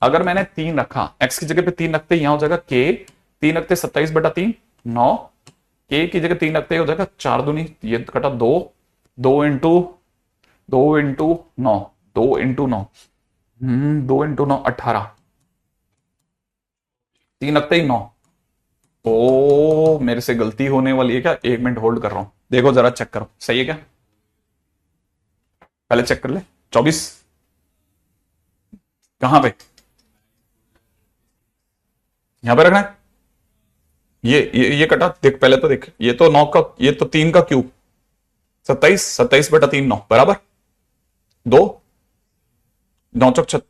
Speaker 1: अगर मैंने 3 रखा, x की जगह पे 3 रखते यहां हो जाएगा k, 3 रखते 27/3 9, k की जगह 3 रखते हो जाएगा 4 दूनी, ये कटा 2, 2 इंटू 9, 2 इंटू 9 18, 3 रखते ही 9, ओ मेरे से गलती होने वाली है क्या? 1 मिनट होल्ड कर रहा हूं, देखो जरा चेक करो सही है क्या, पहले चेक कर ले। 24 कहां पे? यहां पे रखना है। ये कटा देख, पहले तो देख, ये तो 9 का, ये तो 3 का क्यूब, 27, 27/3 9 बराबर 2, 9 चौक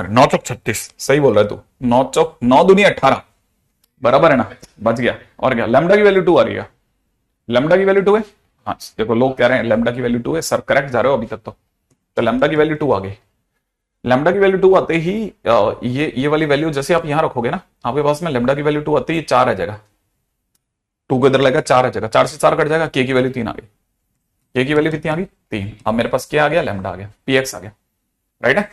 Speaker 1: 9 चौक 36, सही बोल रहा है तू, 9 चौक 9 दूनी 18 बराबर है ना, बच गया। और क्या, लैम्डा की वैल्यू 2 आ रही है, लैम्डा की वैल्यू 2 है। हाँ देखो लोग कह रहे हैं लैम्डा की वैल्यू 2 है, सर करेक्ट जा रहे हो अभी तक तो लैम्डा की वैल्यू 2 आ गई। लैम्डा की वैल्यू 2 आते ही ये वाली वैल्यू जैसे आप यहां रखोगे ना, आपके पास में लैम्डा की वैल्यू 2 आते ही 4 आ जाएगा, 2 को इधर लगेगा 4 आ जाएगा, 4 से 4 कट जाएगा, के की वैल्यू 3 आ गई, के की वैल्यू कितनी आ गई 3। अब मेरे पास क्या आ गया, लैम्डा आ गया, पीएक्स आ गया, राइट है।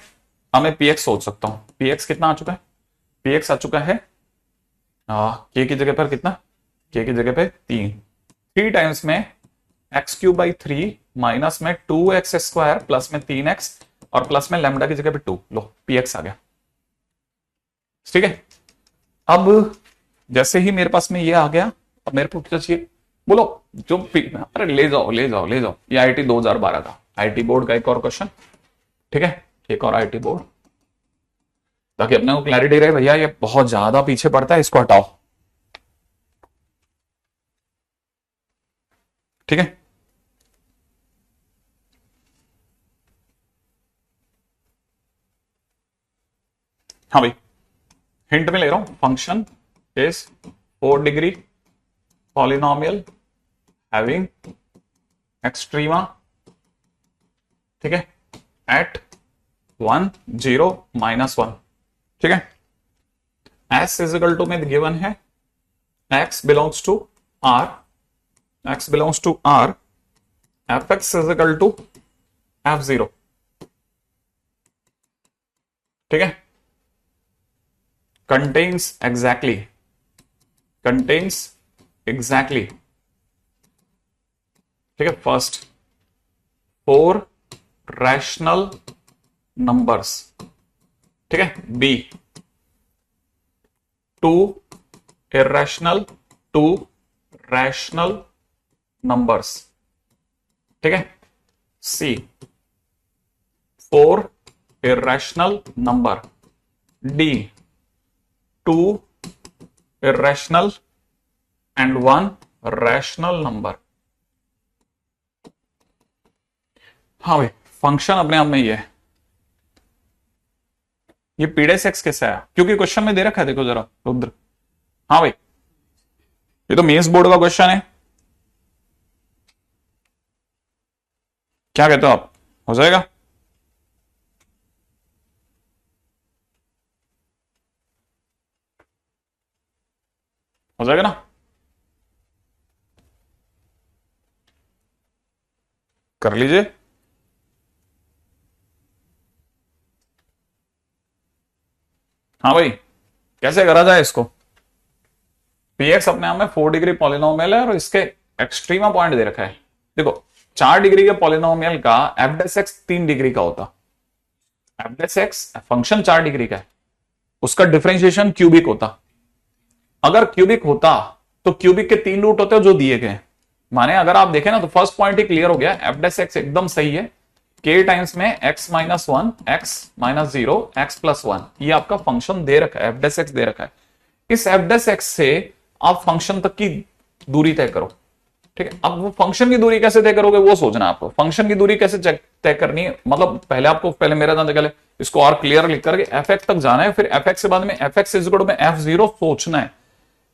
Speaker 1: अब मैं पीएक्स सोच सकता हूं, पीएक्स कितना आ चुका है, पीएक्स आ चुका है के की जगह पर कितना, के की जगह पे 3 टाइम्स में x³/3 माइनस में 2x² प्लस में 3x और प्लस में लैम्डा की जगह पे 2, लो पीएक्स आ गया, ठीक है। अब जैसे ही मेरे पास में ये आ गया, अब मेरे को क्या चाहिए बोलो, जो अरे ले जाओ ले जाओ ले जाओ, ये आईटी 2012 का, आईटी बोर्ड का एक और क्वेश्चन, ठीक है, एक और आईटी बोर्ड, ताकि अपने को क्लैरिटी रहे भैया ये बहुत ज्यादा पीछे पड़ता है, इसको हटाओ, ठीक है। हाँ भाई, हिंट में ले रहा हूं, function is 4 degree polynomial having extrema, ठीक है, एट 1 0 -1, ठीक है। s इज इक्वल टू में गिवन है x belongs to r, x belongs to r, fx is equal to f0, ठीक है, contains exactly, ठीक है, फर्स्ट 4 रैशनल नंबर्स, ठीक है, b 2 irrational 2 रैशनल नंबर्स, ठीक है, c 4 irrational number, d 2 irrational and 1 rational number. हाँ भाई, फंक्शन अपने आप में ये है, ये पीडेस एक्स कैसे आया, क्योंकि क्वेश्चन में दे रखा है, देखो जरा रुद्र, हाँ भाई ये तो मेंस बोर्ड का क्वेश्चन है, क्या कहते हो आप, हो जाएगा? हो जाएगा ना, कर लीजिए। हाँ भाई कैसे करा जाए इसको, पीएक्स अपने आप में 4 डिग्री पॉलिनोमियल है और इसके एक्सट्रीमा पॉइंट दे रखा है, देखो 4 डिग्री के पॉलिनोमियल का f' 3 डिग्री का होता, f' फंक्शन 4 डिग्री का है, उसका डिफरेंशिएशन क्यूबिक होता, अगर क्यूबिक होता तो क्यूबिक के 3 रूट होते जो दिए गए, माने अगर आप देखें ना तो फर्स्ट पॉइंट ही क्लियर हो गया, f' एकदम सही है, k टाइम्स में x - 1 x - 0 x + 1, ये आपका फंक्शन दे रखा है, f' दे रखा है, इस f' से आप फंक्शन तक की दूरी तय करो, ठीक है। अब वो फंक्शन की दूरी कैसे तय करोगे वो सोचना है आपको, फंक्शन की दूरी कैसे तय करनी है, मतलब पहले आपको पहले मेरा ध्यान पहले इसको और क्लियर लिख करके f(x) तक जाना है, फिर f(x) से बाद में f(x) में f0 सोचना है,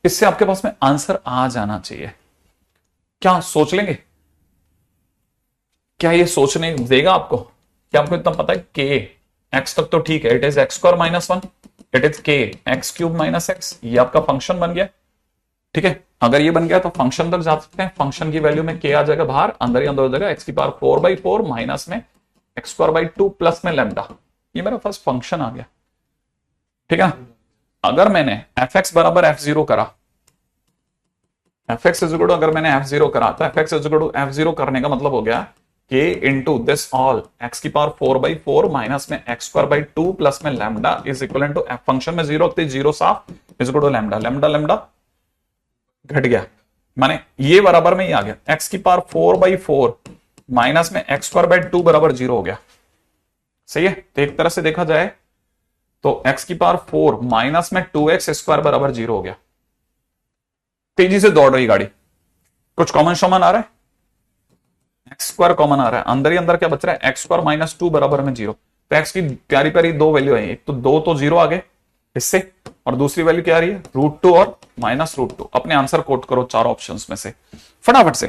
Speaker 1: इससे आपके पास में आंसर आ जाना चाहिए। क्या सोच लेंगे, क्या ये सोचने देगा आपको, क्या आपको इतना पता है k x तक तो ठीक है, it is x² - 1, it is k x³ - x, ये आपका फंक्शन बन गया, ठीक है। अगर ये बन गया तो फंक्शन तक जा सकते हैं, फंक्शन की वैल्यू में k आ जाएगा बाहर, अंदर ही अंदर हो जाएगा, x⁴/4 माइनस में x² 2 प्लस में लैम्डा, ये मेरा फर्स्ट फंक्शन आ गया, ठीक है। अगर मैंने f(x) बराबर f0 करा, f(x) अगर मैंने f0 करा तो f(x) f0 करने का मतलब हो गया k into this all x⁴/4 minus में x² 2 प्लस में lambda is equal to function में 0 होते 0 साफ is equal to lambda, lambda lambda घट गया, माने ये बराबर में ही आ गया, एक्स की पावर 4/4 माइनस में एक्स स्क्वायर बाय 2 बराबर 0 हो गया। सही है, तो एक तरह से देखा जाए तो एक्स की पावर 4 माइनस में 2x स्क्वायर बराबर 0 हो गया। तेजी से दौड़ रही गाड़ी, कुछ कॉमन शॉमन आ रहा है, एक्स स्क्वायर कॉमन आ रहा है, अंदर ही अंदर क्या बच रहा है, एक्स स्क्वायर माइनस 2 बराबर में 0। तो एक्स की प्यारी प्यारी दो वैल्यू है, एक तो 2 तो 0 आ गए इससे, और दूसरी वैल्यू क्या आ रही है, √2 और -√2। अपने आंसर कोट करो चारों ऑप्शंस में से फटाफट से।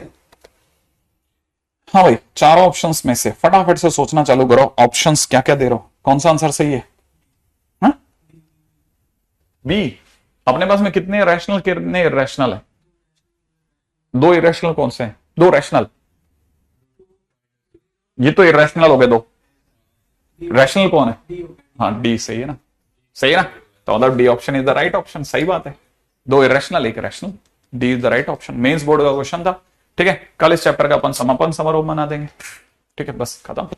Speaker 1: हाँ भाई, चारों ऑप्शंस में से फटाफट से सोचना चालू करो, ऑप्शंस क्या क्या दे रहा हूं, कौन सा आंसर सही है। बी। अपने पास में कितने रैशनल कितने इरेशनल है, दो इरेशनल कौन से हैं, दो रैशनल, ये तो इरेशनल हो गए दो, रैशनल कौन है, हाँ डी सही है ना, सही है ना, तो मतलब d option is the right option, सही बात है, दो इरेशनल एक rational, d is the right option. Mains board का क्वेश्चन था, ठीक है। कल इस चैप्टर का अपन समापन समारोह मना देंगे, ठीक है, बस खत्म।